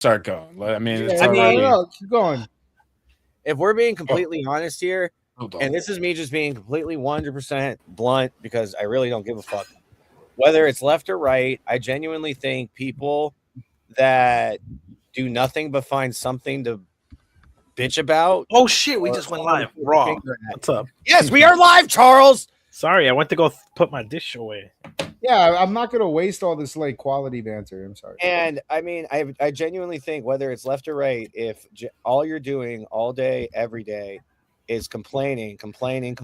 Start going. I mean, it's I already. don't know. Keep going. If we're being completely honest here, and this is me just being completely 100% blunt because I really don't give a fuck. Whether it's left or right, I genuinely think people that do nothing but find something to bitch about. Oh shit, we just went live. Raw. What's up? Yes, we are live, Charles. Sorry, I went to go put my dish away. Yeah, I'm not gonna waste all this like quality banter. I'm sorry. And I mean, I genuinely think whether it's left or right, if all you're doing all day, every day, is complaining, pointing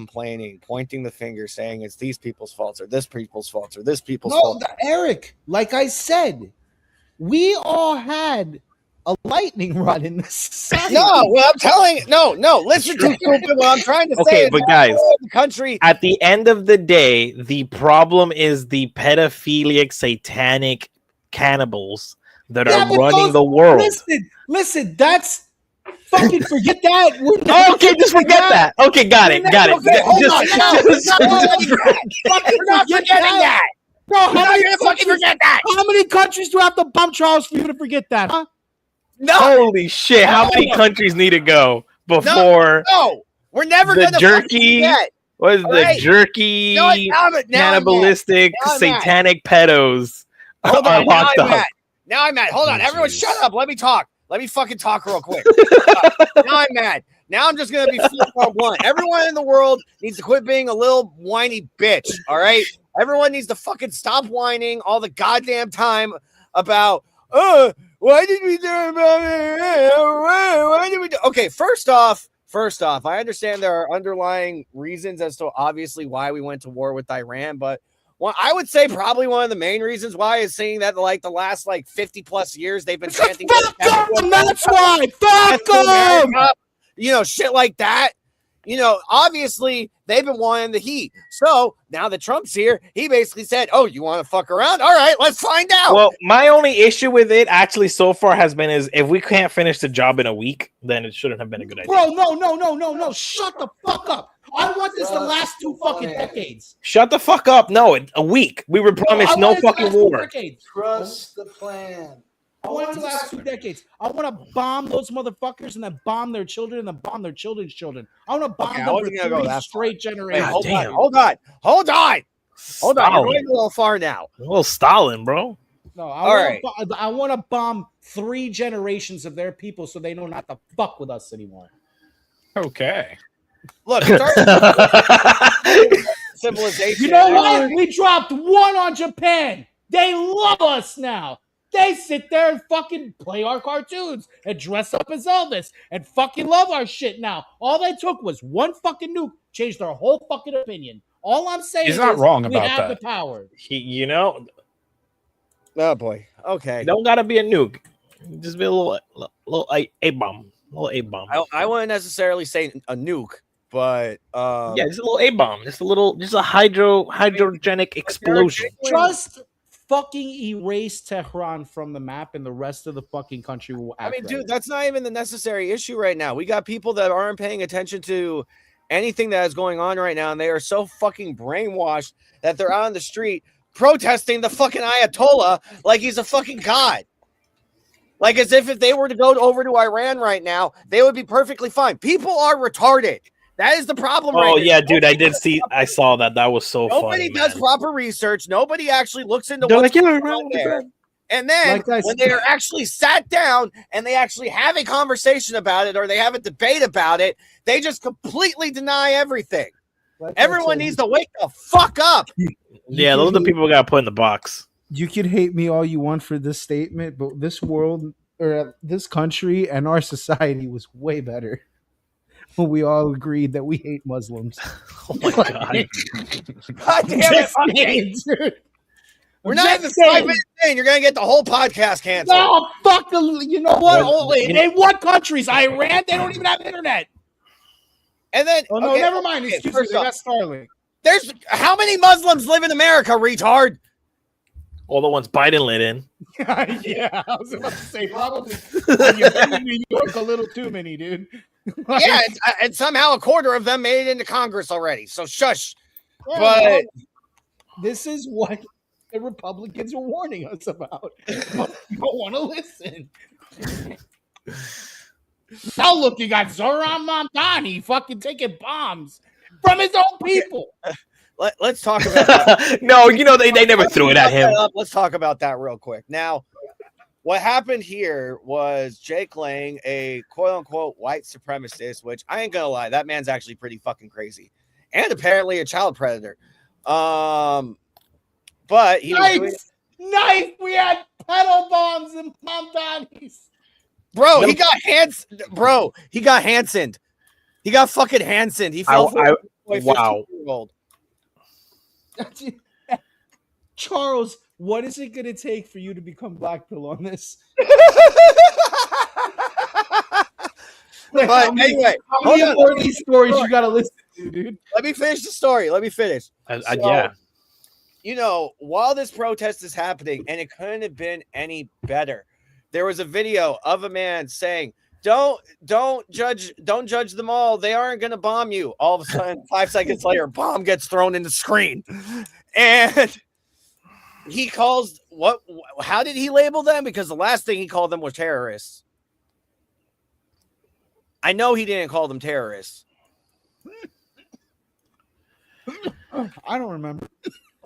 the finger, saying it's these people's faults or this people's faults or this people's fault. Eric, like I said, we all had a lightning rod in this society. No, well, I'm telling no. Listen to stupid. What I'm trying to say. Okay, but guys, the country. At the end of the day, the problem is the pedophilic, satanic cannibals that are running the world. Listen, that's fucking forget that. Okay, just forget that. Okay, got it. Okay, we're not forgetting that. No, how many fucking forget that? How many countries do I have to bomb Charles for you to forget that? Huh? No. Holy shit! How many countries need to go before? No, we're never the gonna jerky. What is the jerky? Cannibalistic, satanic pedos are locked up. Now I'm mad. Hold on, everyone, shut up. Let me talk. Let me fucking talk real quick. Now I'm mad. Now I'm just gonna be full blunt. Everyone in the world needs to quit being a little whiny bitch. All right, everyone needs to fucking stop whining all the goddamn time about. Why did we do about it? Why did we do? Okay, first off, I understand there are underlying reasons as to obviously why we went to war with Iran, but I would say probably one of the main reasons why is seeing that like the last 50 plus years they've been chanting. Fuck them, that's why. Fuck them. You know, shit like that. You know, obviously they've been wanting the heat. So now that Trump's here, he basically said, "Oh, you want to fuck around? All right, let's find out." Well, my only issue with it actually so far has been is if we can't finish the job in a week, then it shouldn't have been a good idea. Bro, no. Shut the fuck up. I want this to last 2 fucking decades. Shut the fuck up. No, a week. We were promised no fucking war. Trust the plan. I want it to last 2 decades. I want to bomb those motherfuckers and then bomb their children and then bomb their children's children. I want to bomb them for 3 straight generations. Hold on. You're going a little far now. A little Stalin, bro. No, I want to bomb 3 generations of their people so they know not to fuck with us anymore. Okay. Look, civilization. You know what? We dropped 1 on Japan. They love us now. They sit there and fucking play our cartoons and dress up as Elvis and fucking love our shit now. All they took was 1 fucking nuke, changed their whole fucking opinion. All I'm saying is not wrong we about have that. The power. Oh boy. Okay. Don't gotta be a nuke. Just be a little A-bomb. I wouldn't necessarily say a nuke, but yeah, just a little A-bomb. Just a hydrogenic explosion. Just fucking erase Tehran from the map and the rest of the fucking country will act. I mean, dude, that's not even the necessary issue right now. We got people that aren't paying attention to anything that is going on right now, and they are so fucking brainwashed that they're out on the street protesting the fucking Ayatollah like he's a fucking god. Like as if they were to go over to Iran right now, they would be perfectly fine. People are retarded. That is the problem. Oh yeah, dude, I saw that. That was so funny. Nobody does proper research. Nobody actually looks into what's going on there. And then when they are actually sat down and they actually have a conversation about it or they have a debate about it, they just completely deny everything. Everyone needs to wake the fuck up. Yeah, those are the people we got to put in the box. You can hate me all you want for this statement, but this world or this country and our society was way better when we all agreed that we hate Muslims. Oh my god! God damn it! We're not even 5 minutes in. You're gonna get the whole podcast canceled. No, fuck. You know what? In what countries? Iran? They don't even have internet. And then, oh no, never mind. Excuse me. They got Starlink. There's how many Muslims live in America, retard? All the ones Biden let in. Yeah, I was about to say probably. You're in New York a little too many, dude. Yeah, and somehow a quarter of them made it into Congress already. So shush. Yeah, but this is what the Republicans are warning us about. You don't want to listen. Now look, you got Zoran Mamdani fucking taking bombs from his own people. Let's talk about that. No, you know they never threw it at him. Let's talk about that real quick. Now, what happened here was Jake Lang, a quote-unquote white supremacist, which I ain't gonna lie, that man's actually pretty fucking crazy. And apparently a child predator. But he was doing... Nice! We had pedal bombs and Mamdanis. Bro, he got he got Hansened. He got fucking Hansened. He fell for a wow. 15-year-old. Charles, what is it going to take for you to become Black Pill on this? But anyway, how many more of these stories you got to listen to, dude? Let me finish the story. Yeah. You know, while this protest is happening, and it couldn't have been any better, there was a video of a man saying, Don't judge them all. They aren't gonna bomb you. All of a sudden, 5 seconds later, a bomb gets thrown in the screen. And he calls how did he label them? Because the last thing he called them was terrorists. I know he didn't call them terrorists. I don't remember.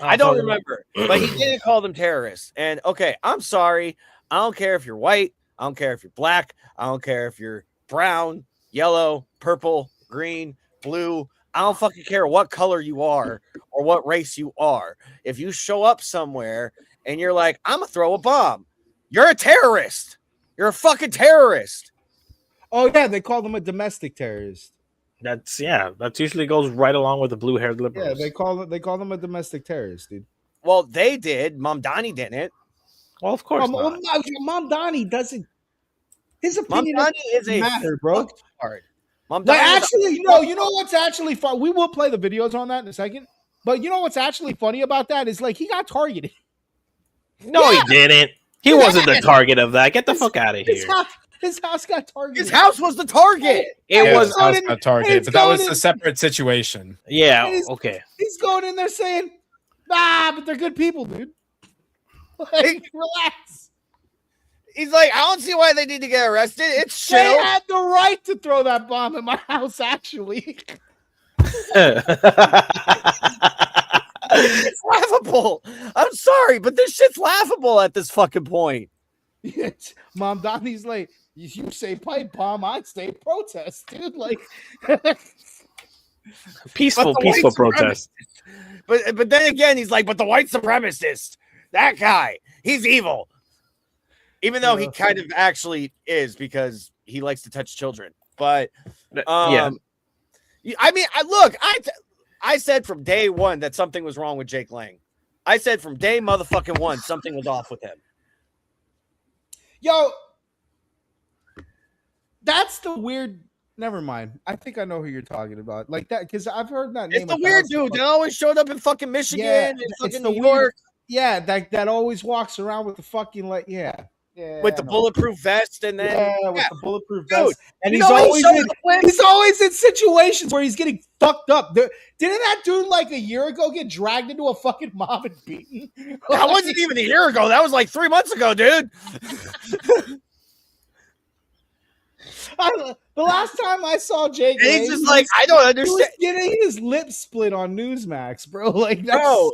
I don't remember, but he didn't call them terrorists. And okay, I'm sorry. I don't care if you're white. I don't care if you're black. I don't care if you're brown, yellow, purple, green, blue. I don't fucking care what color you are or what race you are. If you show up somewhere and you're like, I'm going to throw a bomb, you're a terrorist. You're a fucking terrorist. Oh, yeah, they call them a domestic terrorist. That usually goes right along with the blue-haired liberals. Yeah, they call them a domestic terrorist, dude. Well, they did. Mamdani didn't. Well, of course not. Mamdani doesn't. His opinion doesn't matter, bro. Mamdani Like, actually, you know what's actually fun? We will play the videos on that in a second. But you know what's actually funny about that is, like, he got targeted. No, he didn't. He wasn't the target of that. Get the fuck out of here. His house got targeted. His house was the target. It was a target, but that was a separate situation. Yeah, okay. He's going in there saying, but they're good people, dude. Like, relax. He's like, I don't see why they need to get arrested. It's chill. They had the right to throw that bomb in my house, actually. It's laughable. I'm sorry, but this shit's laughable at this fucking point. Mamdani's like, you say pipe bomb, I'd say protest, dude. Like, peaceful protest. But then again, he's like, but the white supremacist, that guy, he's evil. Even though he kind of actually is, because he likes to touch children. But I mean, I said from day one that something was wrong with Jake Lang. I said from day motherfucking one something was off with him. Yo, that's the weird. Never mind. I think I know who you're talking about. Like that, because I've heard that name. It's the weird dude that always showed up in fucking Michigan and fucking New York. Yeah, that always walks around with the fucking with the bulletproof vest and then with the bulletproof vest. And he's always in situations where he's getting fucked up. Didn't that dude like a year ago get dragged into a fucking mob and beaten? That wasn't even a year ago. That was like 3 months ago, dude. The last time I saw Jake, he's just like, I don't understand. He was getting his lip split on Newsmax, bro. Like, bro.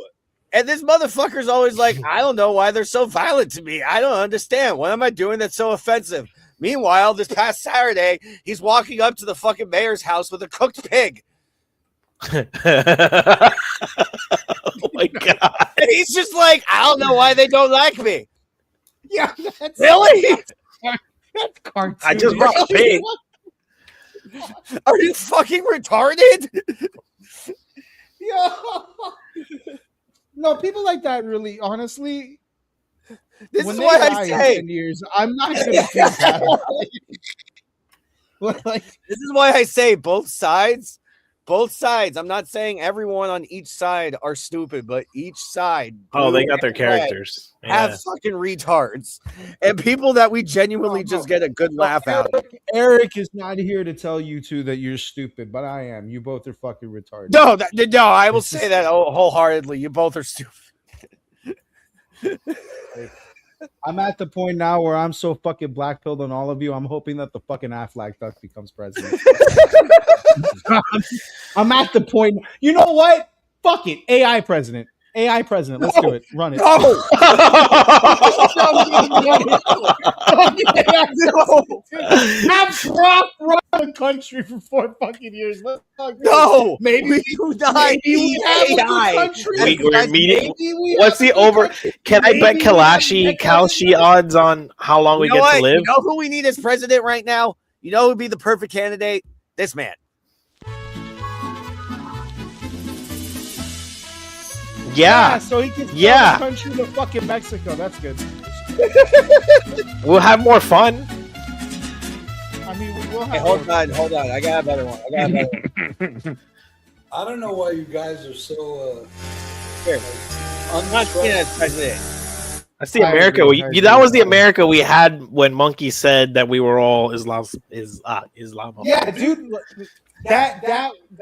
And this motherfucker's always like, I don't know why they're so violent to me. I don't understand. What am I doing that's so offensive? Meanwhile, this past Saturday, he's walking up to the fucking mayor's house with a cooked pig. Oh my God. And he's just like, I don't know why they don't like me. Yeah, that's really? That's cartoon. I just brought a pig. Are you fucking retarded? Yeah. No, people like that really, honestly. This is why I say 10 years, I'm not going to think that. Like, this is why I say both sides. Both sides. I'm not saying everyone on each side are stupid, but each side. Oh, they got their characters. Have fucking retards and people that we genuinely just get a good laugh out of. Eric is not here to tell you two that you're stupid, but I am. You both are fucking retarded. No, I will say that wholeheartedly. You both are stupid. I'm at the point now where I'm so fucking black-pilled on all of you. I'm hoping that the fucking Aflac duck becomes president. I'm at the point. You know what? Fuck it. AI president. AI president. Let's do it. Run it. No. Have Trump run the country for 4 fucking years. Let's No. maybe we do not maybe we need have a good AI. country. We're meeting. Maybe we What's have the a good over? country. Can I bet Maybe we have a Kalashi good country. odds on how long we You know get what? to live? You know who we need as president right now? You know who would be the perfect candidate? This man. Yeah, So he can sell Yeah. the country to fucking Mexico. That's good. we'll have more fun. I mean, we'll have Hey, hold on. I got a better one. I don't know why you guys are so Here. I'm not seeing it as president. That's the I America. agree, I That agree. was the America we had when Monkey said that we were all Islam. Yeah, dude. That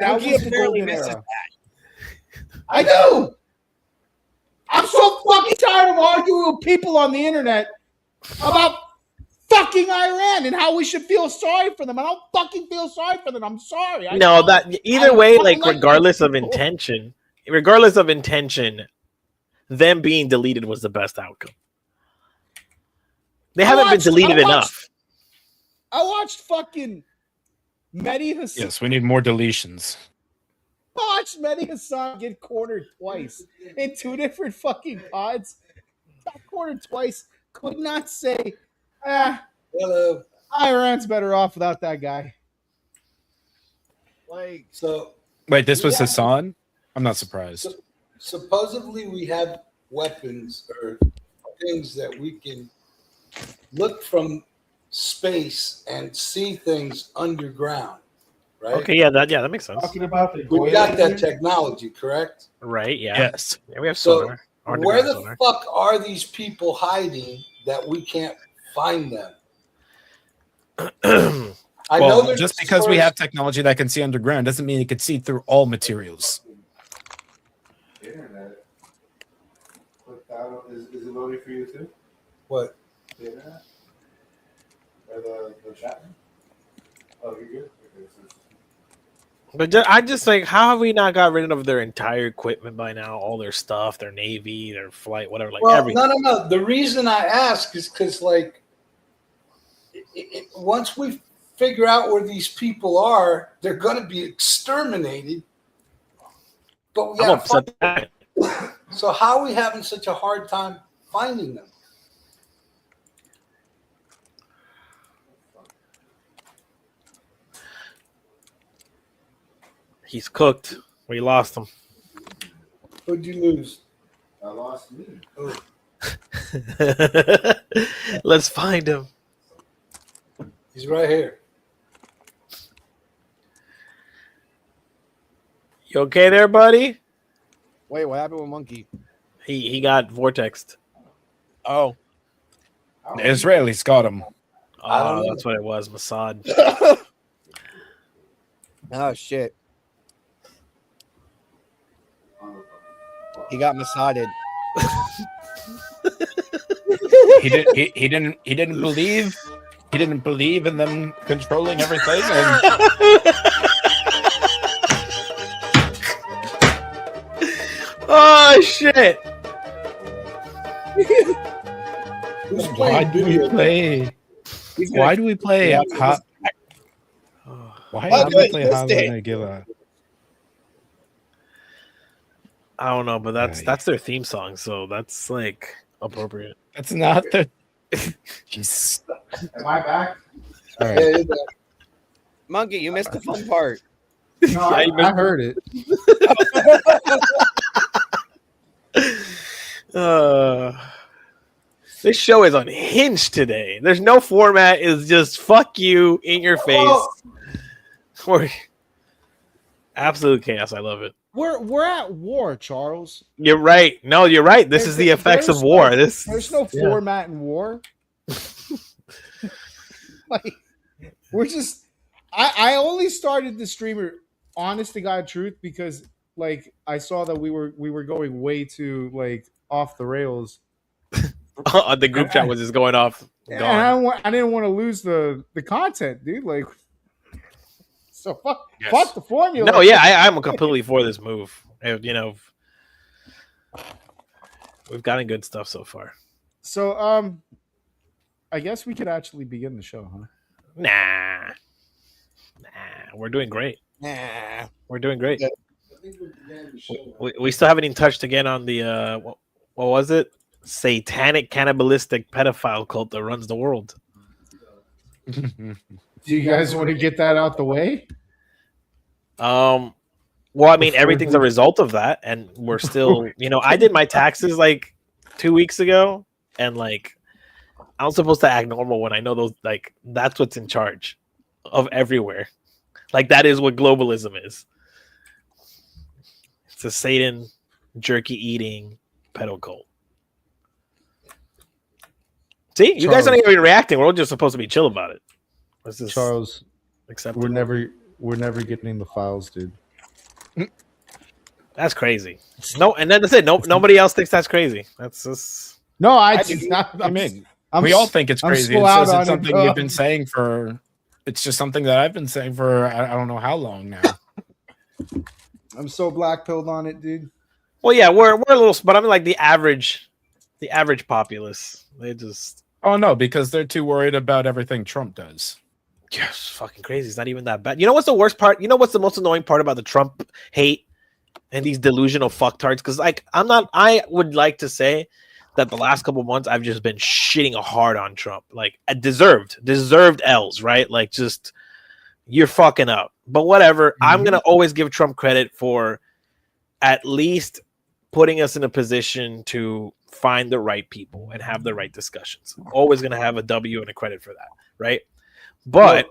Monkey was the apparently golden misses era. I do. I'm so fucking tired of arguing with people on the internet about fucking Iran and how we should feel sorry for them. I don't fucking feel sorry for them. I'm sorry. No, that either way, like like regardless those of people. intention, them being deleted was the best outcome. They haven't been deleted enough. I watched fucking Mehdi Hassan. Yes, we need more deletions. Watched Mehdi Hassan get cornered twice in 2 different fucking pods. Got cornered twice. Could not say, hello. Iran's better off without that guy. Like, So Wait, this was Yeah. Hassan? I'm not surprised. supposedly we have weapons or things that we can look from space and see things underground, right? Okay, that makes sense. Talking about the We got that technology, correct? Right? Yeah. Yes. Yeah, we have So, sonar. Where the Sonar. fuck are these people hiding that we can't find them? I know Well, there's just because we stories- have technology that can see underground doesn't mean it can see through all materials. Internet. Click that. Is it loading for you too? what? The internet? Or the chat? Oh, you're good? Okay, so But I just like, how have we not got rid of their entire equipment by now? All their stuff, their navy, their flight, whatever, like Well, everything. no. The reason I ask is because, like, once we figure out where these people are, they're going to be exterminated. But we I'm got upset. That. so how are we having such a hard time finding them? He's cooked. We lost him. Who'd you lose? I lost me. Let's find him. He's right here. You okay there, buddy? wait, what happened with Monkey? He got vortexed. Oh. The Israelis got him. I don't Oh, know. that's what it was, Mossad. Oh, shit. He got Massaded. He didn't believe. He didn't believe in them controlling everything. And Oh shit! Who's why playing do we video? play? He's gonna- Why do we play? Yeah, Why Oh, do we good. play Missed Hala it. Nagila? I don't know, but Yeah, that's their theme song, so that's like appropriate. That's not the. Jeez. Am I back? All Yeah, right. you're back. Monkey, you missed the fun part. No, I heard it. This show is unhinged today. There's no format. It's just fuck you in your face. Oh. Or absolute chaos. I love it. We're at war, Charles. You're right. No, you're right. This is the effects of There's war. no- This There's no yeah. format in war. Like, we're just. I only started the streamer, honest to God, truth, because like I saw that we were going way too like off the rails. The group chat was just going off. And Gone. I didn't want to lose the content, dude. Like, so fuck Yes. the formula. No, yeah, I'm completely for this move. You know, we've gotten good stuff so far. So, I guess we could actually begin the show, huh? Nah, we're doing great. Nah. We're doing great. Yeah. I think we began the show. We still haven't even touched again on the what was it? Satanic cannibalistic pedophile cult that runs the world. Do you guys want to get that out the way? Well, I mean, everything's a result of that, and we're still, I did my taxes like 2 weeks ago, and like I'm supposed to act normal when I know those, like, that's what's in charge of everywhere. Like, that is what globalism is. It's a Satan jerky eating pedo cult. See, you guys aren't even reacting. We're all just supposed to be chill about it. Let's just Charles, accept we're it. never getting the files, dude. That's crazy. No, and then that's it. No, nobody else thinks that's crazy. That's just No, I mean, we all think it's crazy. so It's out just on it's it, something you've been saying for. It's just something that I've been saying for I don't know how long now. I'm so black-pilled on it, dude. well, yeah, we're a little, but I mean, like the average populace, they just Oh no, because they're too worried about everything Trump does. yes, fucking crazy. It's not even that bad. You know what's the worst part? You know what's the most annoying part about the Trump hate and these delusional fucktards? Because like I would like to say that the last couple months I've just been shitting hard on Trump, like deserved L's, right? Like just you're fucking up, but whatever. Mm-hmm. I'm gonna always give Trump credit for at least putting us in a position to find the right people and have the right discussions. Always gonna have a W and a credit for that, right? But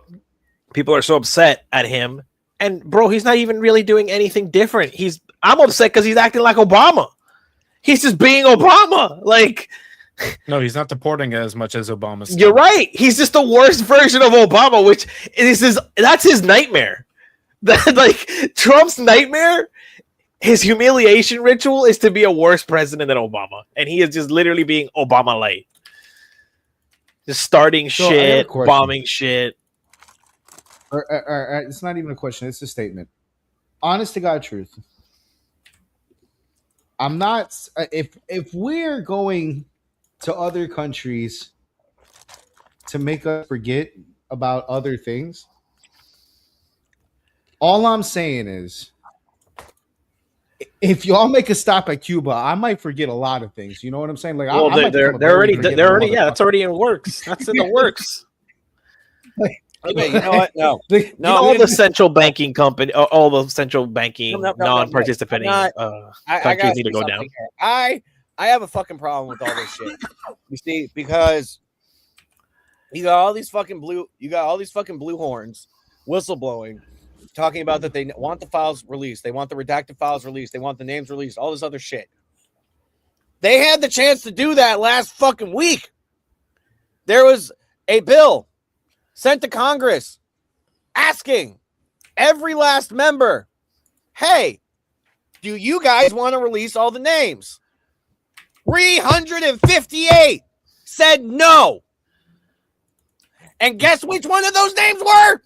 people are so upset at him, and bro, he's not even really doing anything different. I'm upset because he's acting like Obama. He's just being Obama. Like, No, he's not deporting as much as Obama's. you're right. He's just the worst version of Obama, which that's his nightmare. That, like, Trump's nightmare, his humiliation ritual is to be a worse president than Obama. And he is just literally being Obama light. Just starting So, I have a shit, question. bombing shit. It's not even a question. It's a statement. Honest to God truth. I'm not. If we're going to other countries to make us forget about other things, all I'm saying is, if y'all make a stop at Cuba, I might forget a lot of things. You know what I'm saying? Like, Well, I might they're become a very already, forgetful yeah, that's motherfucker. already in works. That's in the works. Okay, you know what? No. No, all the central banking company, all the central banking No. non-participating I countries gotta need to say go something down. here. I have a fucking problem with all this shit. You see, because you got all these fucking blue horns whistleblowing, talking about that they want the files released, they want the redacted files released, they want the names released, all this other shit. They had the chance to do that last fucking week. There was a bill sent to Congress asking every last member, hey, do you guys want to release all the names? 358 said no. And guess which one of those names were?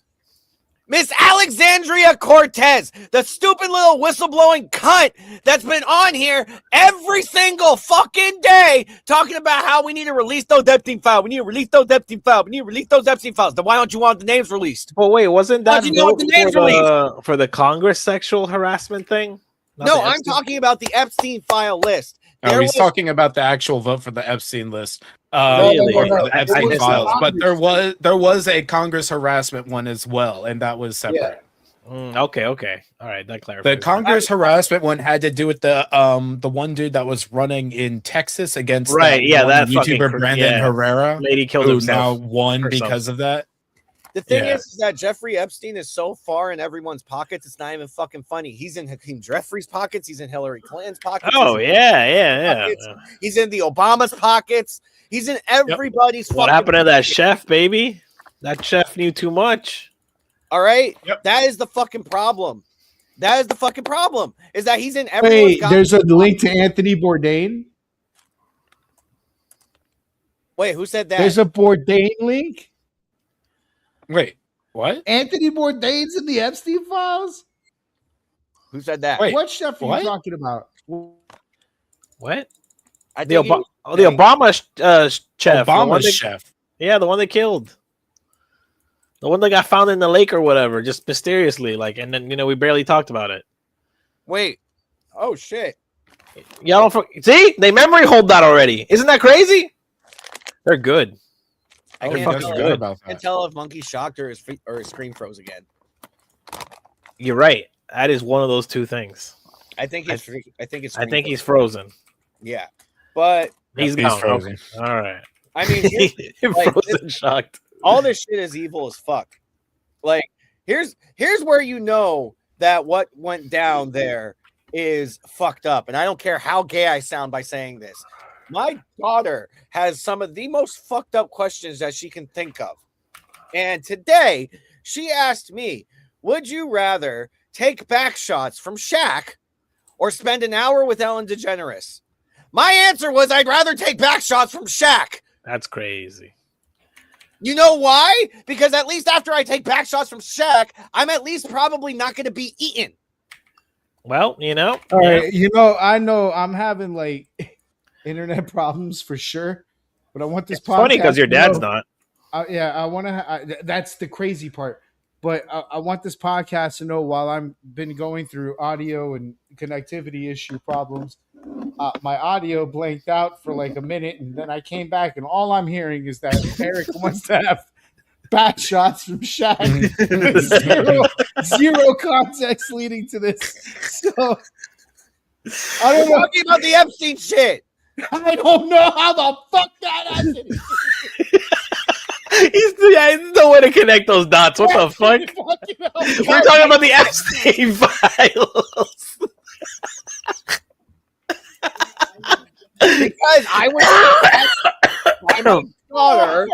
Miss Alexandria Cortez, the stupid little whistleblowing cunt that's been on here every single fucking day talking about how we need to release those Epstein files. We need to release those Epstein files. We need to release those Epstein files. Then why don't you want the names released? Well, wait, wasn't How'd that you know what the names for the Congress sexual harassment thing? Not No, the I'm Epstein? talking about the Epstein file list. No, There he's was- talking about the actual vote for the Epstein list. Really? Or for No. the Epstein I missed files. that. But there was a Congress harassment one as well, and that was separate. Okay. All right, that clarifies. The it. Congress harassment one had to do with the one dude that was running in Texas against Right, yeah, one that fucking YouTuber Brandon Herrera, lady killed who himself. now won herself. because of that. The thing Yeah. is that Jeffrey Epstein is so far in everyone's pockets, it's not even fucking funny. He's in Hakeem Jeffrey's pockets. He's in Hillary Clinton's pockets. Oh he's in yeah. pockets. He's in the Obama's pockets. He's in everybody's What fucking happened to that pockets. chef, baby? That chef knew too much. All right? Yep. That is the fucking problem. That is the fucking problem. Is that he's in everyone's Wait, there's a link to Anthony Bourdain. Wait, who said that? There's a Bourdain link. Wait, what? Anthony Bourdain's in the Epstein files. Who said that? Wait, What chef are what? you talking about? What? I The, think he Ob- was oh, the saying- Obama chef. The one Obama's that- chef. Yeah, the one they killed. The one that got found in the lake or whatever, just mysteriously. And then we barely talked about it. Wait. Oh shit. Y'all don't see? They memory hold that already. Isn't that crazy? They're good. I Oh, can't that's tell, good. about I can't tell if Monkey shocked or his screen froze again. You're right. That is one of those two things. I think it's. I think it's. I think he's frozen. Yeah, but He's He's gone. frozen. Okay. All right. I mean, like, Frozen shocked. all this shit is evil as fuck. Like, here's where you know that what went down there is fucked up, and I don't care how gay I sound by saying this. My daughter has some of the most fucked up questions that she can think of, and today she asked me, "Would you rather take back shots from Shaq or spend an hour with Ellen DeGeneres?" My answer was, I'd rather take back shots from Shaq. That's crazy. You know why? Because at least after I take back shots from Shaq, I'm at least probably not going to be eaten. Well, All right, I know I'm having like internet problems for sure, but I want this It's funny because your to dad's know- not. Yeah, I want to. That's the crazy part. But I want this podcast to know while I'm been going through audio and connectivity issue problems, my audio blanked out for like a minute, and then I came back, and all I'm hearing is that Eric wants to have back shots from Shaq. zero context leading to this. So I don't know. Talking about the Epstein shit. I don't know how the fuck that happened. He's no way to connect those dots. What the fuck? We're talking about the Epstein files. Because I was my daughter.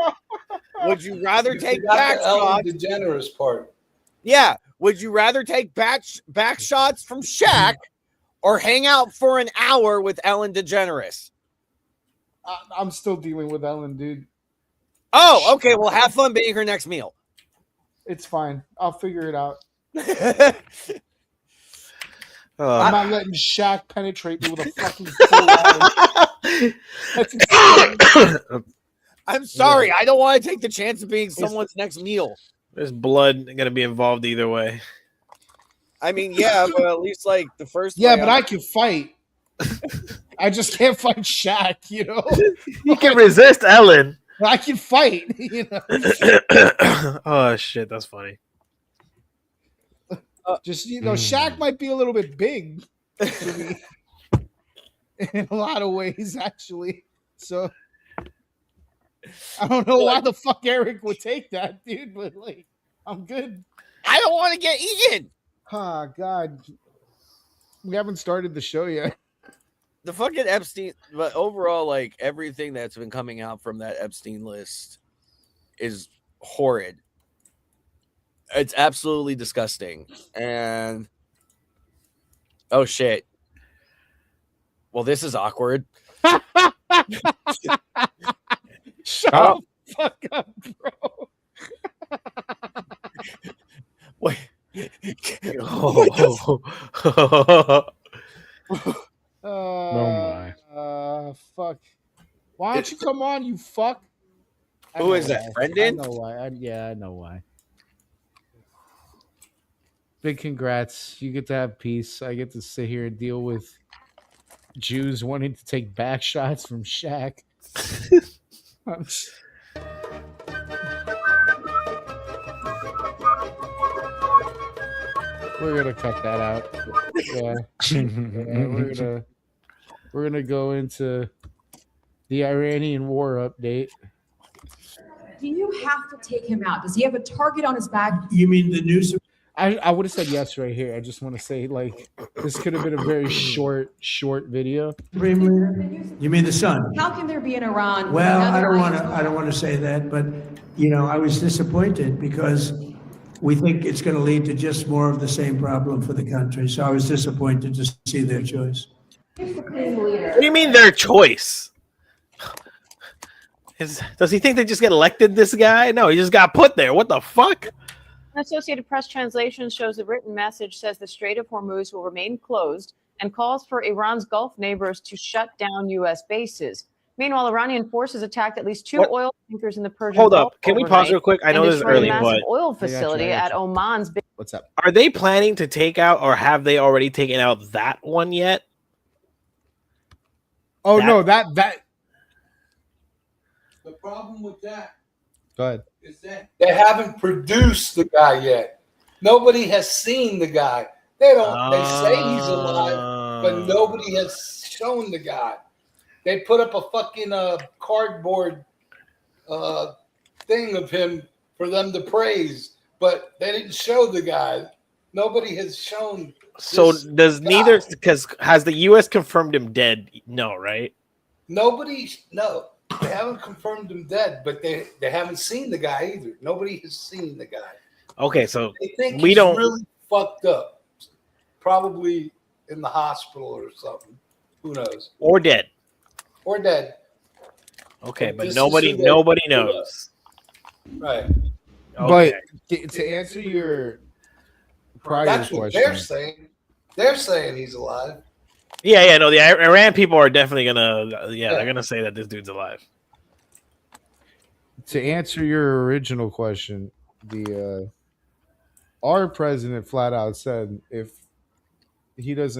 Would you rather take got back the Ellen shots? DeGeneres part. Yeah. Would you rather take back shots from Shaq or hang out for an hour with Ellen DeGeneres? I'm still dealing with Ellen, dude. Oh, okay. Well, have fun being her next meal. It's fine. I'll figure it out. Uh, I'm not letting Shaq penetrate me with a fucking full That's insane. I'm sorry. I don't want to take the chance of being someone's next meal. there's blood going to be involved either way. I mean, yeah, but at least like the first. Yeah, way but I can fight. I just can't fight Shaq, You can resist Ellen. I can fight, Oh shit, that's funny. Just Shaq might be a little bit big to me in a lot of ways, actually. So I don't know why the fuck Eric would take that, dude. But like, I'm good. I don't want to get eaten. Oh God, we haven't started the show yet. The fucking Epstein, but overall, like everything that's been coming out from that Epstein list is horrid. It's absolutely disgusting. And oh shit. Well, this is awkward. Shut Oh. the fuck up, bro. Wait. my. Fuck. Why don't you come on, you fuck? I Who know is that, why. Brendan? I know why. I know why. Big congrats. You get to have peace. I get to sit here and deal with Jews wanting to take back shots from Shaq. We're gonna cut that out. Yeah. We're gonna go into the Iranian war update. Do you have to take him out? Does he have a target on his back? You mean the news? I would have said yes right here. I just want to say, like, this could have been a very short video. Supreme Leader? You mean the sun? How can there be in Iran? Well, I another don't want to say that, but I was disappointed because we think it's going to lead to just more of the same problem for the country. So I was disappointed to see their choice. Supreme Leader. What do you mean their choice? Does he think they just get elected? This guy? No, he just got put there. What the fuck? An Associated Press translation shows the written message says the Strait of Hormuz will remain closed and calls for Iran's Gulf neighbors to shut down U.S. bases. Meanwhile, Iranian forces attacked at least 2 oil tankers in the Persian Hold Gulf up. Can we overnight pause real quick? I know and this is destroyed early, a massive but oil facility at Oman's big. What's up? are they planning to take out, or have they already taken out that one yet? Oh That- no, that The problem with that Go ahead. is that they haven't produced the guy yet. Nobody has seen the guy. They don't. They say he's alive, but nobody has shown the guy. They put up a fucking cardboard thing of him for them to praise, but they didn't show the guy. Nobody has shown. So this does guy. neither, because has the U.S. confirmed him dead? No, right? Nobody. No, they haven't confirmed him dead, but they haven't seen the guy either. Nobody has seen the guy. Okay, so They think we he's don't. really fucked up. Probably in the hospital or something. Who knows? Or dead. Or dead. Okay, But but this is nobody who they- knows. Right. Okay. but to answer your prior That's what question, they're saying. They're saying he's alive. Yeah, no, the Iran people are definitely gonna, they're gonna say that this dude's alive. to answer your original question, the our president flat out said if he's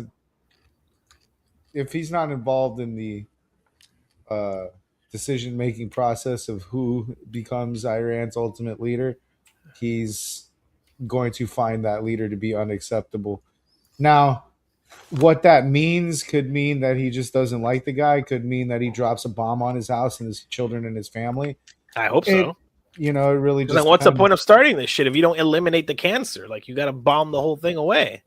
not involved in the decision making process of who becomes Iran's ultimate leader, he's going to find that leader to be unacceptable. Now, what that means could mean that he just doesn't like the guy, could mean that he drops a bomb on his house and his children and his family. I hope so. It really just Then what's the depends. point of starting this shit if you don't eliminate the cancer? Like, you got to bomb the whole thing away.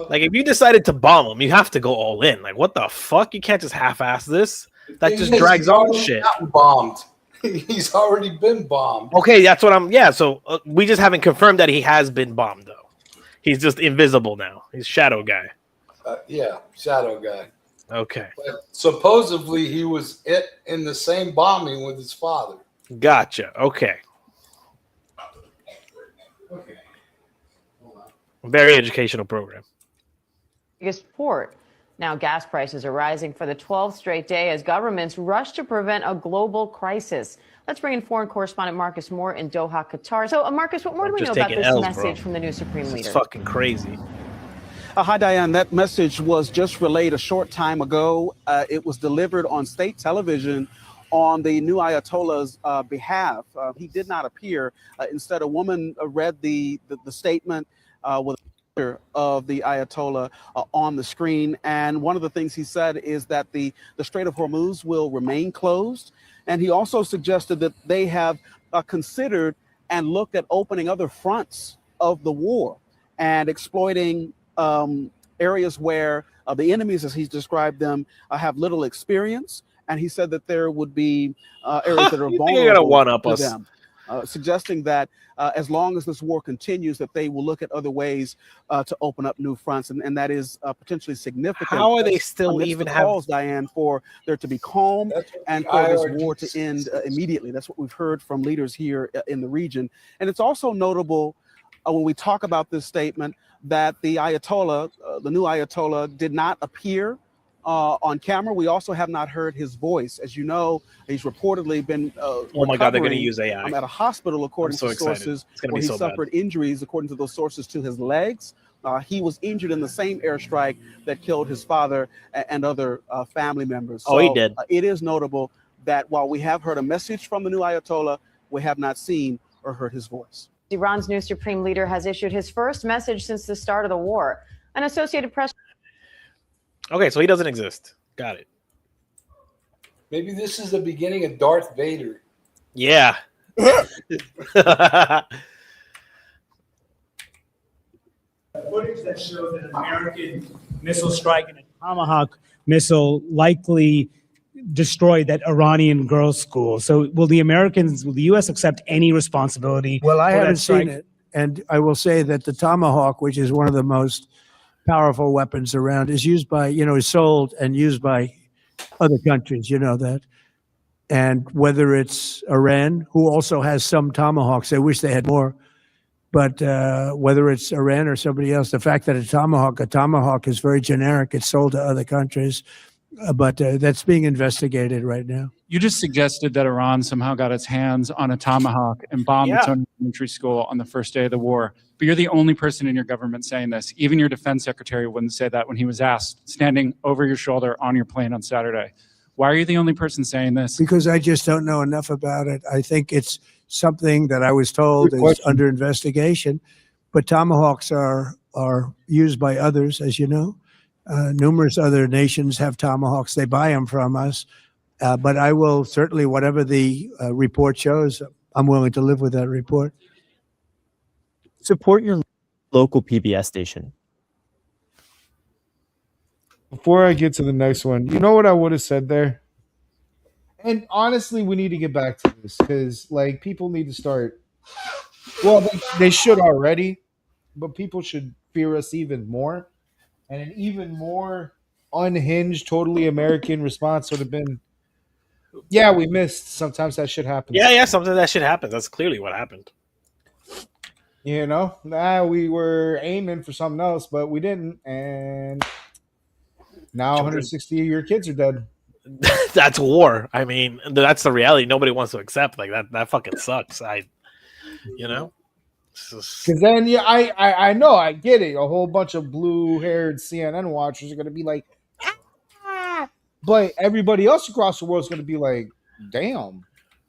Like, if you decided to bomb him, you have to go all in. Like, what the fuck? You can't just half-ass this. That Thing just is, drags he's on already shit. gotten bombed. He's already been bombed. Okay, that's what I'm. Yeah, so we just haven't confirmed that he has been bombed, though. He's just invisible now. He's shadow guy. Yeah, shadow guy. Okay, But supposedly he was in the same bombing with his father. gotcha. Okay. Okay. Very educational program. biggest port. Now, gas prices are rising for the 12th straight day as governments rush to prevent a global crisis. Let's bring in foreign correspondent Marcus Moore in Doha, Qatar. So, Marcus, what more do we know Just about taking this L's, message bro. from the new Supreme It's Leader? fucking crazy. Hi, Diane. That message was just relayed a short time ago. It was delivered on state television on the new Ayatollah's behalf. He did not appear. Instead, a woman read the statement with a picture of the Ayatollah on the screen. And one of the things he said is that the Strait of Hormuz will remain closed. And he also suggested that they have considered and looked at opening other fronts of the war and exploiting areas where the enemies, as he's described them, have little experience. And he said that there would be areas that are You think you're gonna vulnerable one-up to us? them, suggesting that as long as this war continues, that they will look at other ways to open up new fronts. And that is potentially significant. How are they still amidst even the have? calls, Diane, for there to be calm That's what and the for this IRGC war to end immediately. That's what we've heard from leaders here in the region. And it's also notable when we talk about this statement that the Ayatollah, the new Ayatollah, did not appear on camera. We also have not heard his voice. As you know, he's reportedly been Oh my God, they're going to recovering, use AI. at a hospital, according so to excited. sources, It's gonna where be he so bad. suffered injuries, according to those sources, to his legs. He was injured in the same airstrike that killed his father and other family members. Oh, he did. It is notable that while we have heard a message from the new Ayatollah, we have not seen or heard his voice. Iran's new Supreme Leader has issued his first message since the start of the war. An Associated Press. Okay, so he doesn't exist. Got it. Maybe this is the beginning of Darth Vader. Yeah. Footage that shows that an American missile strike and a Tomahawk missile likely destroyed that Iranian girls' school. So will the U.S. accept any responsibility? Well, I for that haven't seen strike? it. And I will say that the Tomahawk, which is one of the most powerful weapons around, is used by, is sold and used by other countries. You know that. And whether it's Iran, who also has some tomahawks, they wish they had more. But whether it's Iran or somebody else, the fact that a tomahawk is very generic. It's sold to other countries, but that's being investigated right now. You just suggested that Iran somehow got its hands on a tomahawk and bombed its own elementary school on the first day of the war. But you're the only person in your government saying this. Even your defense secretary wouldn't say that when he was asked, standing over your shoulder on your plane on Saturday. Why are you the only person saying this? Because I just don't know enough about it. I think it's something that I was told is under investigation. But tomahawks are used by others, as you know. Numerous other nations have tomahawks. They buy them from us. But I will certainly, whatever the report shows, I'm willing to live with that report. Support your local PBS station. Before I get to the next one, you know what I would have said there? And honestly, we need to get back to this because, like, people need to start. Well, they should already, but people should fear us even more. And an even more unhinged, totally American response would have been, yeah, we missed. Sometimes that shit happens. Yeah, sometimes that shit happens. That's clearly what happened. You know, we were aiming for something else, but we didn't. And now 160 of your kids are dead. That's war. I mean, that's the reality. Nobody wants to accept. Like that fucking sucks. You know, because then I know, I get it. A whole bunch of blue-haired CNN watchers are gonna be like, ah! But everybody else across the world is gonna be like, damn,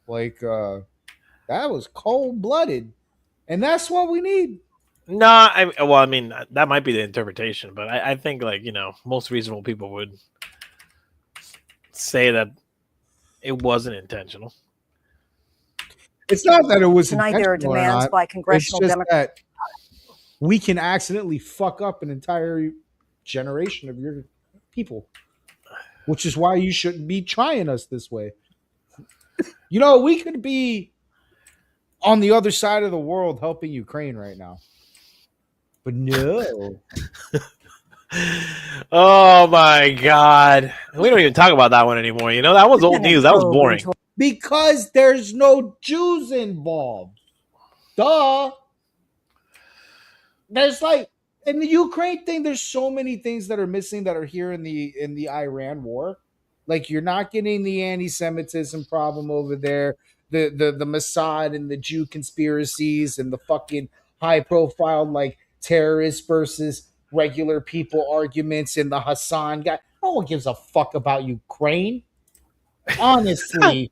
like that was cold-blooded, and that's what we need. No, I mean, that might be the interpretation, but I think, like, you know, most reasonable people would say that it wasn't intentional. It's not that it was Tonight there are demands by congressional Democrats that we can accidentally fuck up an entire generation of your people, which is why you shouldn't be trying us this way. You know, we could be on the other side of the world helping Ukraine right now, but no. Oh my God, we don't even talk about that one anymore. You know, that was old news. That was boring. Because there's no Jews involved. Duh. There's like in the Ukraine thing, there's so many things that are missing that are here in the Iran war. Like, you're not getting the anti-Semitism problem over there, the Mossad and the Jew conspiracies and the fucking high profile like terrorists versus regular people arguments and the Hassan guy. No one gives a fuck about Ukraine. Honestly.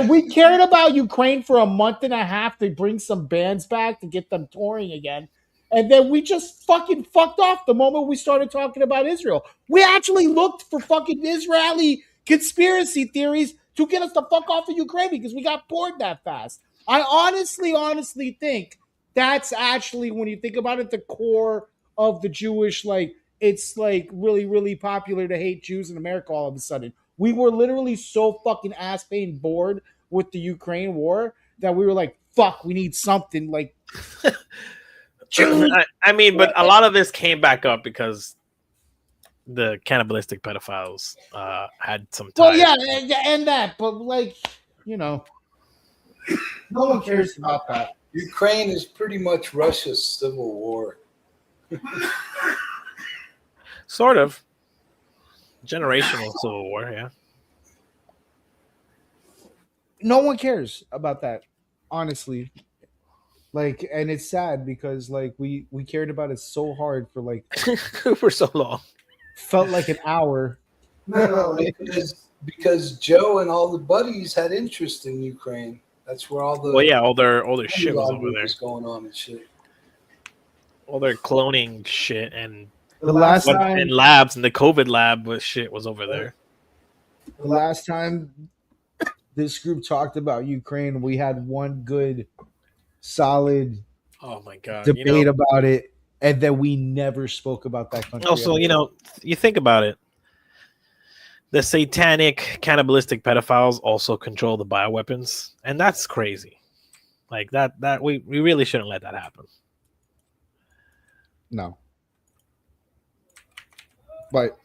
We cared about Ukraine for a month and a half to bring some bands back to get them touring again. And then we just fucking fucked off the moment we started talking about Israel. We actually looked for fucking Israeli conspiracy theories to get us the fuck off of Ukraine because we got bored that fast. I honestly think that's actually, when you think about it, the core of the Jewish, like, it's like really, really popular to hate Jews in America all of a sudden. We were literally so fucking ass-pain bored with the Ukraine war that we were like, fuck, we need something like... I mean, but a lot of this came back up because the cannibalistic pedophiles had some time. Well, yeah, and that, but like, you know, no one cares about that. Ukraine is pretty much Russia's civil war. Sort of. Generational civil war, yeah. No one cares about that, honestly. Like, and it's sad because like we cared about it so hard for like for so long. Felt like an hour. No, because Joe and all the buddies had interest in Ukraine. That's where all the all their shit was over there. Going on and shit. All their cloning shit and the last time and labs and the COVID lab was over there. The last time this group talked about Ukraine, we had one good, solid, oh my God, debate about it, and then we never spoke about that country. Also, you think about it. The satanic, cannibalistic pedophiles also control the bioweapons, and that's crazy. Like that we really shouldn't let that happen. No. But,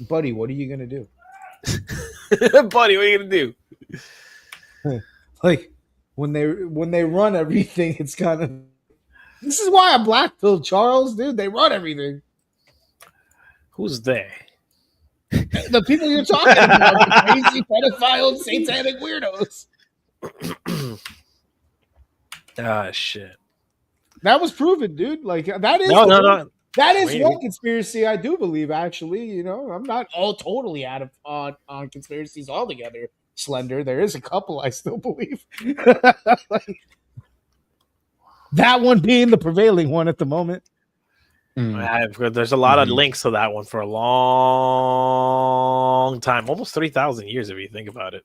buddy, what are you gonna do? Buddy, what are you gonna do? Like when they run everything, it's kind of. This is why I blackpilled Charles, dude. They run everything. Who's they? The people you're talking about, the crazy pedophile, satanic weirdos. Ah, shit. That was proven, dude. Like that is no. That is Wait. one conspiracy I do believe. Actually, you know, I'm not all totally out of on conspiracies altogether. Slender, there is a couple I still believe. Like, that one being the prevailing one at the moment. There's a lot of links to that one for a long time, almost 3,000 years if you think about it.